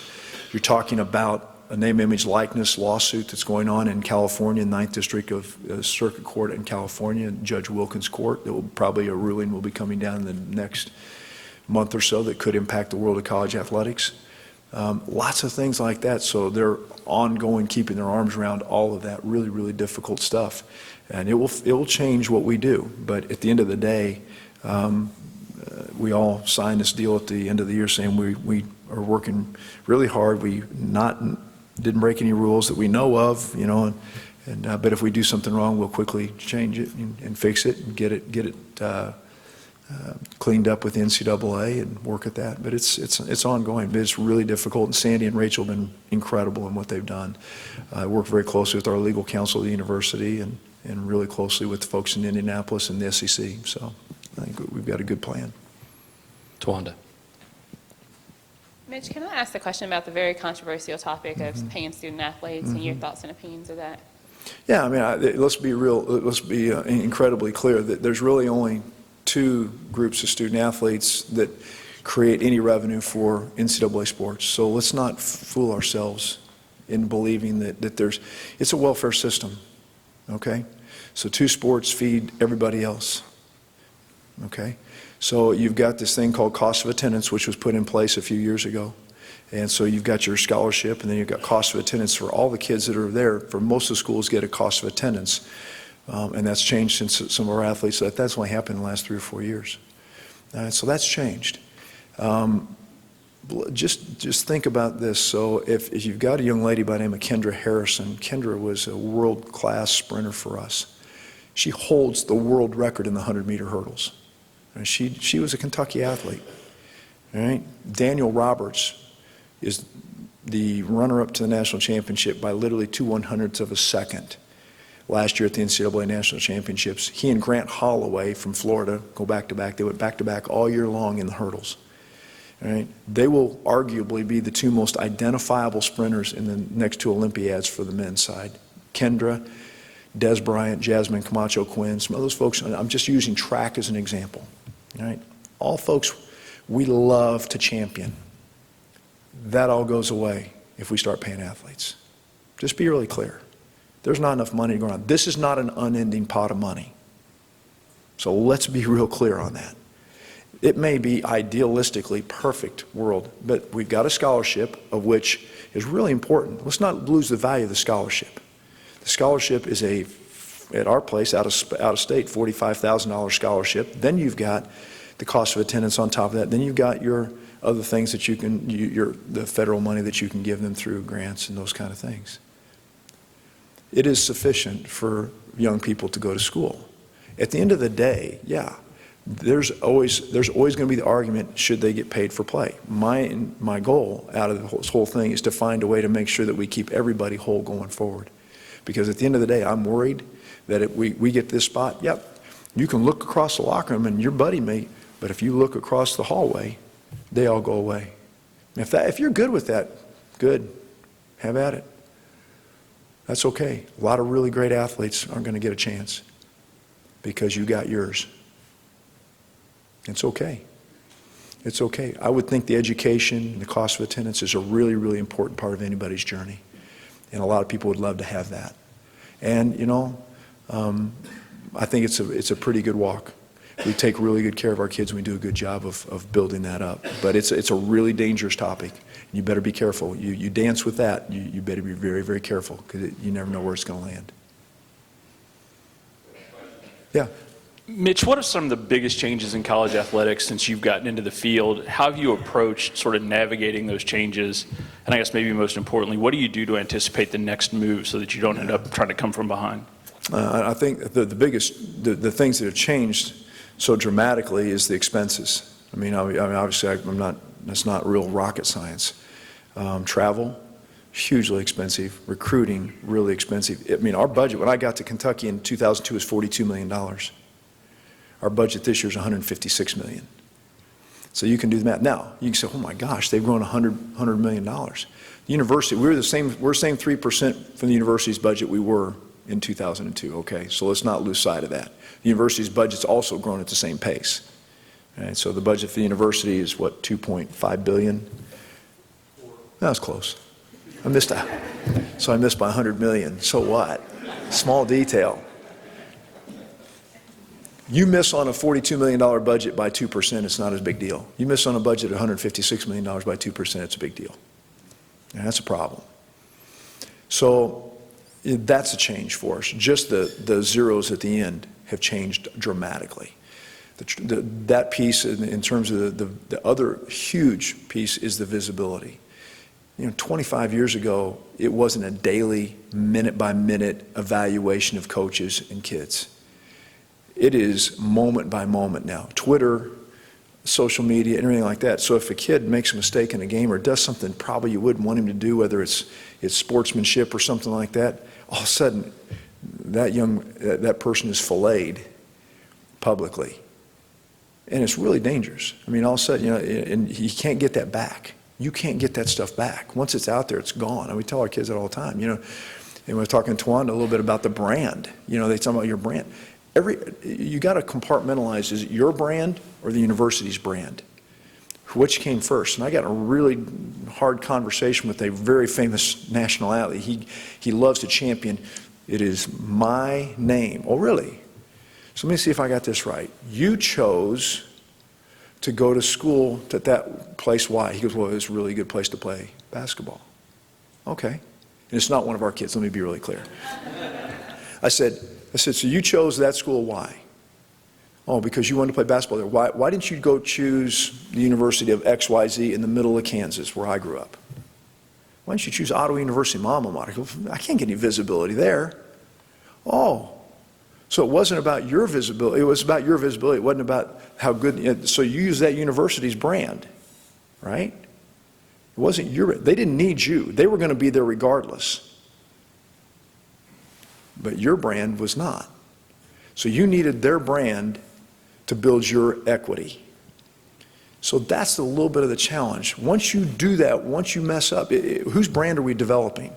You're talking about a name, image, likeness lawsuit that's going on in California, 9th District of Circuit Court in California, Judge Wilkins Court. Probably a ruling will be coming down in the next month or so that could impact the world of college athletics. Lots of things like that. So they're ongoing, keeping their arms around all of that really, really difficult stuff. And it will change what we do. But at the end of the day, we all signed this deal at the end of the year saying we are working really hard. We didn't break any rules that we know of, But if we do something wrong, we'll quickly change it and fix it and get it cleaned up with the NCAA and work at that. But it's ongoing. But it's really difficult. And Sandy and Rachel have been incredible in what they've done. I work very closely with our legal counsel at the university and really closely with the folks in Indianapolis and the SEC. So I think we've got a good plan. Tawanda. Mitch, can I ask a question about the very controversial topic of paying student athletes and your thoughts and opinions of that? Yeah, I mean, let's be real. Let's be incredibly clear that there's really only two groups of student athletes that create any revenue for NCAA sports. So let's not fool ourselves in believing that it's a welfare system, okay? So two sports feed everybody else, okay? So you've got this thing called cost of attendance, which was put in place a few years ago. And so you've got your scholarship, and then you've got cost of attendance for all the kids that are there. For most of the schools, get a cost of attendance. And that's changed since some of our athletes. That's only happened in the last 3 or 4 years. So that's changed. Just think about this. So if you've got a young lady by the name of Kendra Harrison, Kendra was a world-class sprinter for us. She holds the world record in the 100-meter hurdles. And she was a Kentucky athlete. All right? Daniel Roberts is the runner-up to the national championship by literally 2/100ths of a second. Last year at the NCAA National Championships, he and Grant Holloway from Florida go back-to-back. They went back-to-back all year long in the hurdles. All right? They will arguably be the two most identifiable sprinters in the next two Olympiads for the men's side. Kendra, Des Bryant, Jasmine Camacho Quinn, some of those folks. I'm just using track as an example. All right? All folks we love to champion. That all goes away if we start paying athletes. Just be really clear. There's not enough money to go around. This is not an unending pot of money. So let's be real clear on that. It may be idealistically perfect world, but we've got a scholarship of which is really important. Let's not lose the value of the scholarship. The scholarship is at our place, out of state, $45,000 scholarship. Then you've got the cost of attendance on top of that. Then you've got your other things that you can, the federal money that you can give them through grants and those kind of things. It is sufficient for young people to go to school. At the end of the day, yeah, there's always going to be the argument, should they get paid for play? My goal out of this whole thing is to find a way to make sure that we keep everybody whole going forward. Because at the end of the day, I'm worried that if we get this spot, yep, you can look across the locker room and your buddy may, but if you look across the hallway, they all go away. If you're good with that, good, have at it. That's okay. A lot of really great athletes aren't going to get a chance because you got yours. It's okay. It's okay. I would think the education and the cost of attendance is a really, really important part of anybody's journey. And a lot of people would love to have that. And, you know, I think it's a pretty good walk. We take really good care of our kids and we do a good job of building that up. But it's a really dangerous topic. You better be careful. You dance with that, you better be very, very careful because you never know where it's going to land. Yeah. Mitch, what are some of the biggest changes in college athletics since you've gotten into the field? How have you approached sort of navigating those changes? And I guess maybe most importantly, what do you do to anticipate the next move so that you don't end up trying to come from behind? I think the biggest, the things that have changed so dramatically is the expenses. I mean obviously that's not real rocket science. Travel, hugely expensive. Recruiting, really expensive. I mean, our budget, when I got to Kentucky in 2002, was $42 million. Our budget this year is $156 million. So you can do the math. Now, you can say, oh my gosh, they've grown $100 million. The university, we're the same 3% from the university's budget we were in 2002, okay? So let's not lose sight of that. The university's budget's also grown at the same pace. Right? So the budget for the university is what, $2.5 billion? That was close. I missed by $100 million. So what? Small detail. You miss on a $42 million budget by 2%, it's not as big deal. You miss on a budget of $156 million by 2%, it's a big deal. And that's a problem. So that's a change for us. Just the zeros at the end have changed dramatically. That piece, in terms of the other huge piece, is the visibility. 25 years ago, it wasn't a daily, minute-by-minute evaluation of coaches and kids. It is moment by moment now. Twitter, social media, and everything like that. So if a kid makes a mistake in a game or does something probably you wouldn't want him to do, whether it's sportsmanship or something like that, all of a sudden that person is filleted publicly. And it's really dangerous. I mean, all of a sudden, and you can't get that back. You can't get that stuff back. Once it's out there, it's gone. And we tell our kids that all the time, And we're talking to Tawanda a little bit about the brand. They talk about your brand. You got to compartmentalize, is it your brand or the university's brand? Which came first? And I got a really hard conversation with a very famous national athlete. He loves to champion, it is my name. Oh, really? So let me see if I got this right. You chose to go to school at that place. Why? He goes, well, it's a really good place to play basketball. Okay. And it's not one of our kids. Let me be really clear. I said, so you chose that school. Why? Oh, because you wanted to play basketball there. Why didn't you go choose the University of XYZ in the middle of Kansas, where I grew up? Why didn't you choose Ottawa University, my alma mater? I can't get any visibility there. Oh, so it wasn't about your visibility. It was about your visibility. It wasn't about how good. So you use that university's brand, right? It wasn't your. They didn't need you. They were going to be there regardless. But your brand was not. So you needed their brand to build your equity. So that's a little bit of the challenge. Once you do that, once you mess up, whose brand are we developing?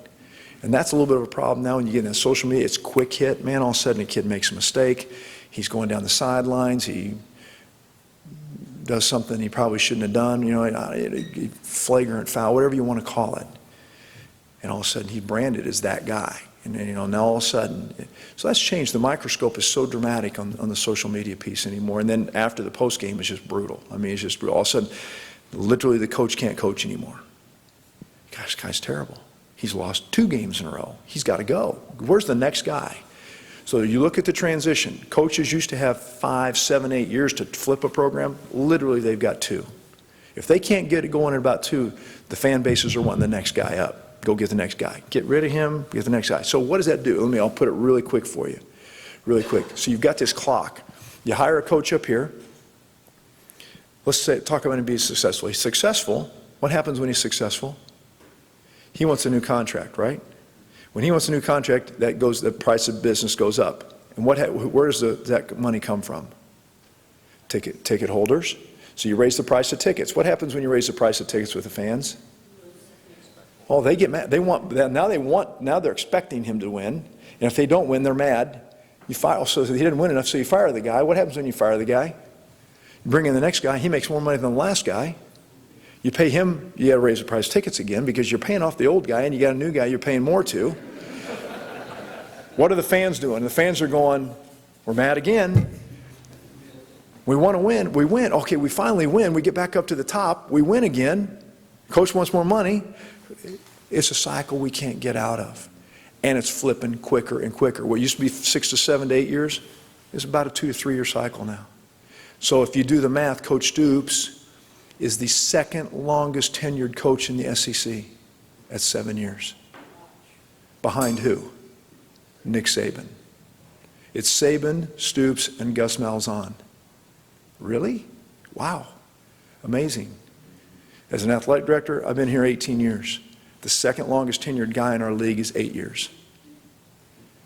And that's a little bit of a problem now when you get into social media. It's quick hit. Man, all of a sudden a kid makes a mistake. He's going down the sidelines. He does something he probably shouldn't have done, flagrant foul, whatever you want to call it. And all of a sudden he's branded as that guy. And now all of a sudden, so that's changed. The microscope is so dramatic on the social media piece anymore. And then after the post game, it's just brutal. I mean, it's just brutal. All of a sudden, literally the coach can't coach anymore. Gosh, guy's terrible. He's lost 2 games in a row. He's got to go. Where's the next guy? So you look at the transition. Coaches used to have 5, 7, 8 years to flip a program. Literally, they've got 2. If they can't get it going in about 2, the fan bases are wanting the next guy up. Go get the next guy. Get rid of him, get the next guy. So what does that do? I'll put it really quick for you. Really quick. So you've got this clock. You hire a coach up here. Let's talk about him being successful. He's successful. What happens when he's successful? He wants a new contract, right? When he wants a new contract, the price of business goes up. And where does that money come from? Ticket holders. So you raise the price of tickets. What happens when you raise the price of tickets with the fans? Oh, they get mad. Now they're expecting him to win. And if they don't win, they're mad. You fire. So he didn't win enough, so you fire the guy. What happens when you fire the guy? You bring in the next guy. He makes more money than the last guy. You pay him. You got to raise the price of tickets again because you're paying off the old guy, and you got a new guy you're paying more to. What are the fans doing? The fans are going, we're mad again. We want to win. We win. Okay, we finally win. We get back up to the top. We win again. Coach wants more money. It's a cycle we can't get out of. And it's flipping quicker and quicker. What used to be 6 to 7 to 8 years is about a 2 to 3 year cycle now. So if you do the math, Coach Stoops is the second longest tenured coach in the SEC at 7 years. Behind who? Nick Saban. It's Saban, Stoops, and Gus Malzahn. Really? Wow. Amazing. As an athletic director, I've been here 18 years. The second longest tenured guy in our league is 8 years.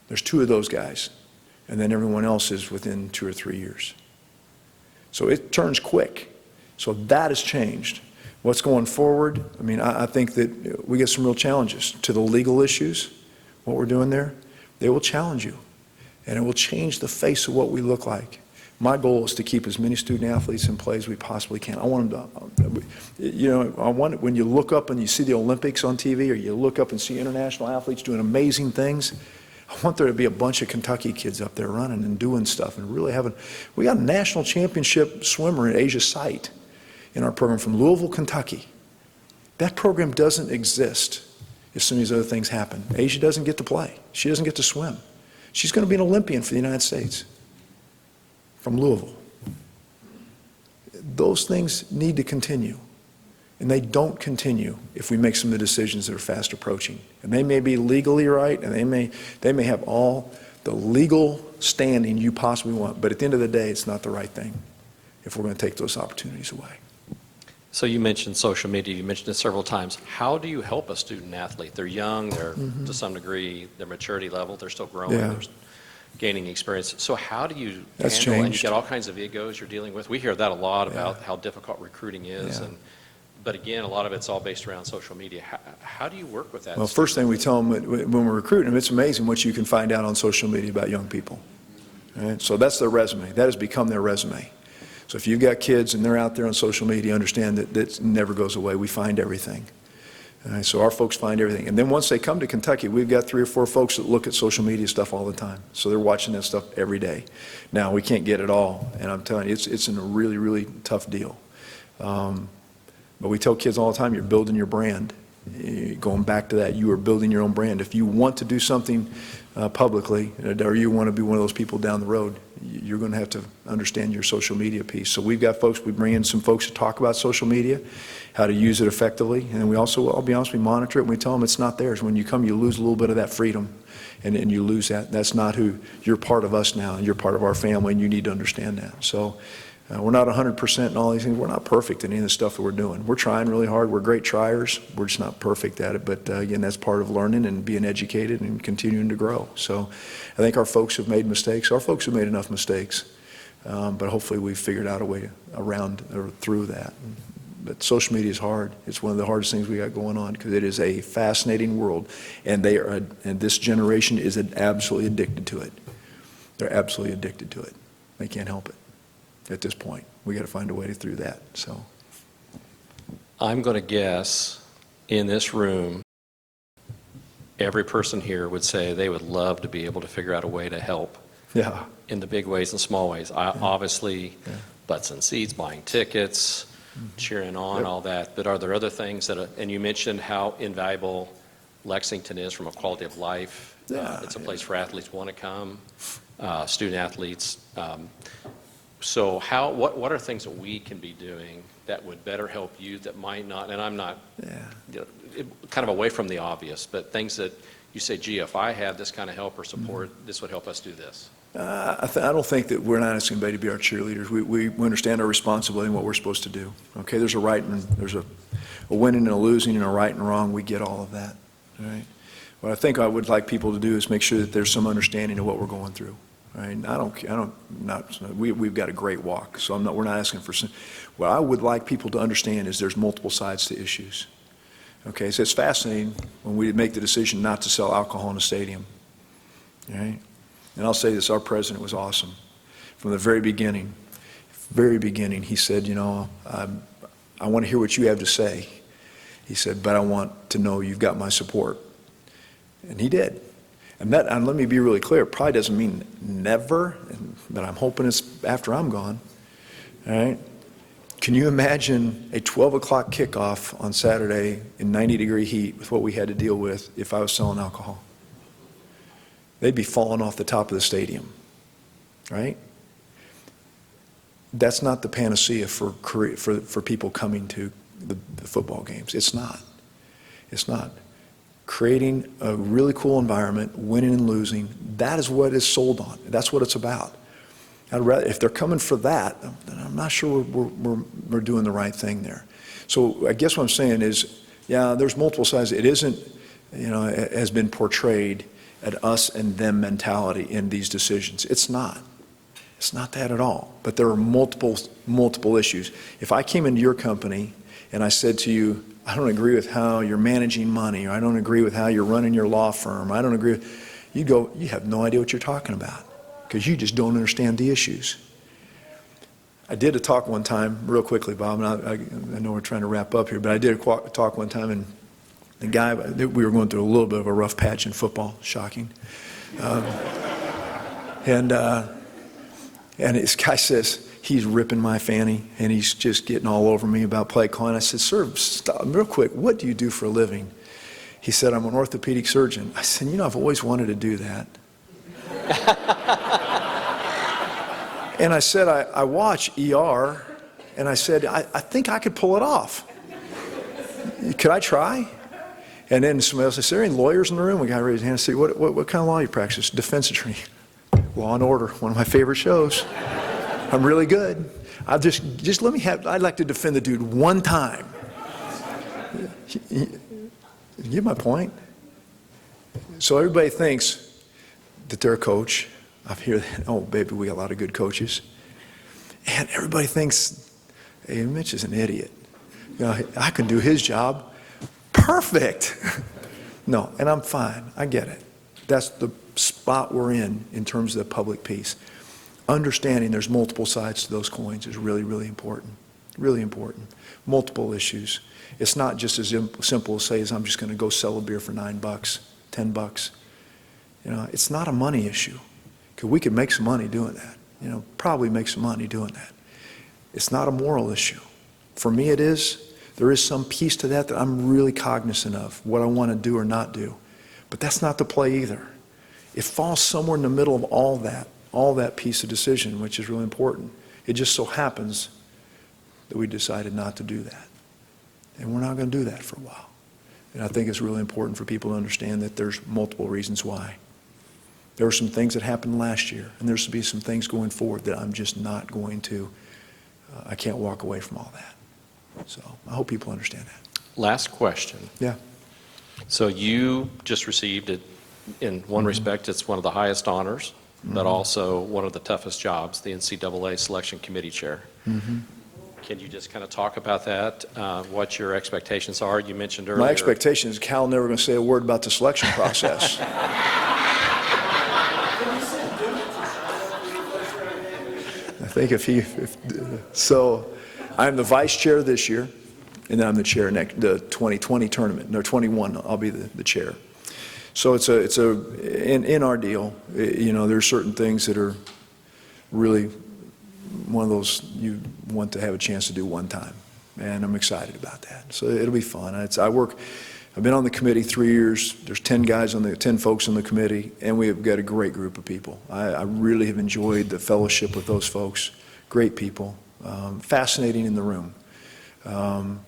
There's 2 of those guys. And then everyone else is within 2 or 3 years. So it turns quick. So that has changed. What's going forward? I mean, I think that we get some real challenges to the legal issues, what we're doing there. They will challenge you. And it will change the face of what we look like. My goal is to keep as many student athletes in play as we possibly can. I want them to, I want when you look up and you see the Olympics on TV or you look up and see international athletes doing amazing things, I want there to be a bunch of Kentucky kids up there running and doing stuff and really we got a national championship swimmer in Asia Sight in our program from Louisville, Kentucky. That program doesn't exist as soon as other things happen. Asia doesn't get to play. She doesn't get to swim. She's going to be an Olympian for the United States. From Louisville. Those things need to continue. And they don't continue if we make some of the decisions that are fast approaching. And they may be legally right, and they may have all the legal standing you possibly want, but at the end of the day, it's not the right thing if we're going to take those opportunities away. So you mentioned social media, you mentioned it several times. How do you help a student athlete? They're young, they're to some degree, their maturity level, they're still growing, Yeah. they're gaining experience. So how do you That's handle, and you changed. get all kinds of egos you're dealing with. We hear that a lot about how difficult recruiting is. Yeah. But again, a lot of it's all based around social media. How do you work with that? Well, first thing we tell them when we're recruiting them, it's amazing what you can find out on social media about young people. All right? So that's their resume. That has become their resume. So if you've got kids and they're out there on social media, understand that that never goes away. We find everything. All right? So our folks find everything. And then once they come to Kentucky, we've got 3 or 4 folks that look at social media stuff all the time. So they're watching that stuff every day. Now, we can't get it all, and I'm telling you, it's a really, really tough deal. But we tell kids all the time, you're building your brand. Going back to that, you are building your own brand. If you want to do something publicly, or you want to be one of those people down the road, you're going to have to understand your social media piece. So we've got folks, we bring in some folks to talk about social media, how to use it effectively, and we also, I'll be honest, we monitor it, and we tell them it's not theirs. When you come, you lose a little bit of that freedom, and you lose that. That's not who, you're part of us now, and you're part of our family, and you need to understand that. So we're not 100% in all these things. We're not perfect in any of the stuff that we're doing. We're trying really hard. We're great triers. We're just not perfect at it. But again, that's part of learning and being educated and continuing to grow. So I think our folks have made mistakes. Our folks have made enough mistakes. But hopefully we've figured out a way around or through that. But social media is hard. It's one of the hardest things we got going on because it is a fascinating world. And and this generation is absolutely addicted to it. They're absolutely addicted to it. They can't help it. At this point, we got to find a way through that. So, I'm going to guess in this room, every person here would say they would love to be able to figure out a way to help yeah, in the big ways and small ways. Obviously, butts and seats, buying tickets, cheering on, all that. But are there other things that, and you mentioned how invaluable Lexington is from a quality of life. It's a place for athletes who want to come, student athletes. So what are things that we can be doing that would better help you that might not, and I'm not, kind of away from the obvious, but things that you say, gee, if I had this kind of help or support, this would help us do this? I don't think that we're not asking anybody to be our cheerleaders. We understand our responsibility and what we're supposed to do. Okay, there's a right and there's a winning and a losing and a right and wrong. We get all of that. All right. What I think I would like people to do is make sure that there's some understanding of what we're going through. Right? We've got a great walk, so we're not asking for some. What I would like people to understand is there's multiple sides to issues. Okay, so it's fascinating when we make the decision not to sell alcohol in a stadium. Right? And I'll say this, our president was awesome. From the very beginning, he said, you know, I want to hear what you have to say. He said, but I want to know you've got my support. And he did. And let me be really clear, it probably doesn't mean never, but I'm hoping it's after I'm gone. All right? Can you imagine a 12 o'clock kickoff on Saturday in 90-degree heat with what we had to deal with if I was selling alcohol? They'd be falling off the top of the stadium, right? That's not the panacea for people coming to the football games. It's not. It's not. Creating a really cool environment, winning and losing, that is what is sold on. That's what it's about. I'd rather, if they're coming for that, then I'm not sure we're doing the right thing there. So I guess what I'm saying is, yeah, there's multiple sides. It isn't, you know, it has been portrayed at us and them mentality in these decisions. It's not. It's not that at all. But there are multiple issues. If I came into your company and I said to you, I don't agree with how you're managing money, or I don't agree with how you're running your law firm, I don't agree with, you go, you have no idea what you're talking about because you just don't understand the issues. I did a talk one time, real quickly, Bob, and I know we're trying to wrap up here, but I did a talk one time, and the guy, we were going through a little bit of a rough patch in football, shocking. And this guy says, he's ripping my fanny, and he's just getting all over me about play calling. I said, sir, stop, real quick, what do you do for a living? He said, I'm an orthopedic surgeon. I said, you know, I've always wanted to do that. And I said, I watch ER, and I said, I think I could pull it off. could I try? And then somebody else said, is there any lawyers in the room? We got to raise a hand and say, what kind of law you practice? Defense attorney. Law and Order, one of my favorite shows. I'm really good. I'll just let me have, I'd like to defend the dude one time. You get my point? So everybody thinks that they're a coach. I hear that, oh, baby, we got a lot of good coaches. And everybody thinks, hey, Mitch is an idiot. You know, I can do his job. Perfect. No, and I'm fine. I get it. That's the spot we're in terms of the public peace. Understanding there's multiple sides to those coins is really, really important. Really important. Multiple issues. It's not just as simple as say, I'm just going to go sell a beer for $9, $10. You know, it's not a money issue. Because we could make some money doing that. You know, probably make some money doing that. It's not a moral issue. For me, it is. There is some piece to that I'm really cognizant of, what I want to do or not do. But that's not the play either. It falls somewhere in the middle of all that piece of decision, which is really important. It just so happens that we decided not to do that. And we're not going to do that for a while. And I think it's really important for people to understand that there's multiple reasons why. There were some things that happened last year, and there's to be some things going forward that I'm just not going to, I can't walk away from all that. So I hope people understand that. Last question. Yeah. So you just received it, in one respect, it's one of the highest honors, but also one of the toughest jobs, the NCAA Selection Committee chair. Can you just kind of talk about that, what your expectations are? You mentioned earlier. My expectation is Cal never going to say a word about the selection process. I think so I'm the vice chair this year, and then I'm the chair the 2020 tournament, no, 21, I'll be the chair. So in our deal, you know, there's certain things that are really one of those you want to have a chance to do one time, and I'm excited about that. So it'll be fun. I've been on the committee 3 years. There's 10 folks on the committee, and we have got a great group of people. I really have enjoyed the fellowship with those folks. Great people, fascinating in the room.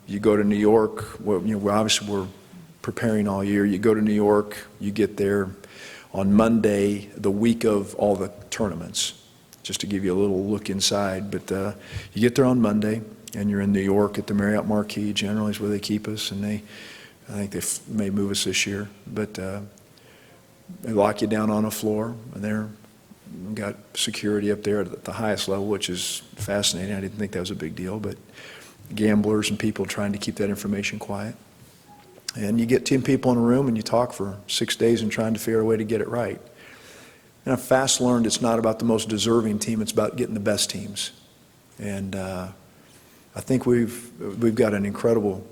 You go to New York, obviously we're preparing all year. You go to New York, you get there on Monday, the week of all the tournaments, just to give you a little look inside. But you get there on Monday, and you're in New York at the Marriott Marquis, generally is where they keep us, and I think they may move us this year, but they lock you down on a floor, and we've got security up there at the highest level, which is fascinating. I didn't think that was a big deal, but gamblers and people trying to keep that information quiet. And you get 10 people in a room, and you talk for 6 days and trying to figure out a way to get it right. And I've fast learned it's not about the most deserving team, it's about getting the best teams. And I think we've got an incredible,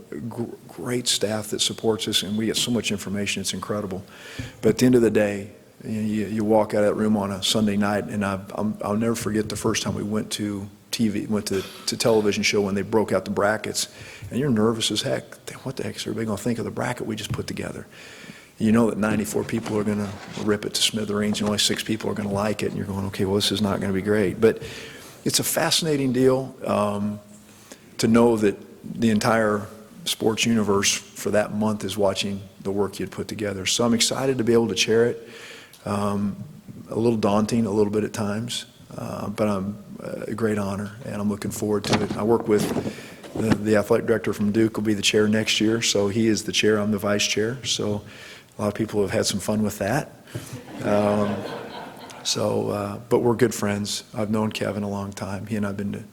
great staff that supports us, and we get so much information, it's incredible. But at the end of the day, you walk out of that room on a Sunday night, and I'll never forget the first time we went to television show when they broke out the brackets, and you're nervous as heck. What the heck is everybody going to think of the bracket we just put together? You know that 94 people are going to rip it to smithereens, and only 6 people are going to like it, and you're going, okay, well, this is not going to be great. But it's a fascinating deal. To know that the entire sports universe for that month is watching the work you'd put together. So I'm excited to be able to chair it. A little daunting a little bit at times, but a great honor, and I'm looking forward to it. I work with the athletic director from Duke will be the chair next year, so he is the chair, I'm the vice chair. So a lot of people have had some fun with that. But we're good friends. I've known Kevin a long time. He and I've been to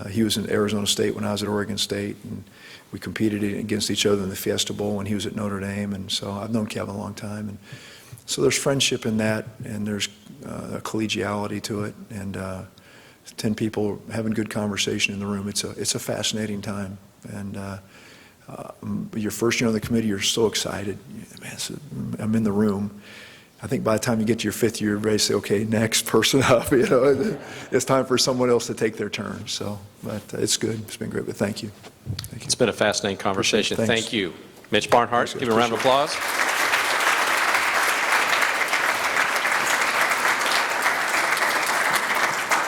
he was in Arizona State when I was at Oregon State, and we competed against each other in the Fiesta Bowl when he was at Notre Dame, and so I've known Kevin a long time. And so there's friendship in that, and there's a collegiality to it, and 10 people having good conversation in the room. It's a fascinating time, and your first year on the committee, you're so excited. Man, I'm in the room. I think by the time you get to your 5th year, you're ready to say, okay, next person up. You know, it's time for someone else to take their turn. So, but it's good. It's been great. But thank you. It's been a fascinating conversation. Thanks. Thank you. Mitch Barnhart, give him a round of applause.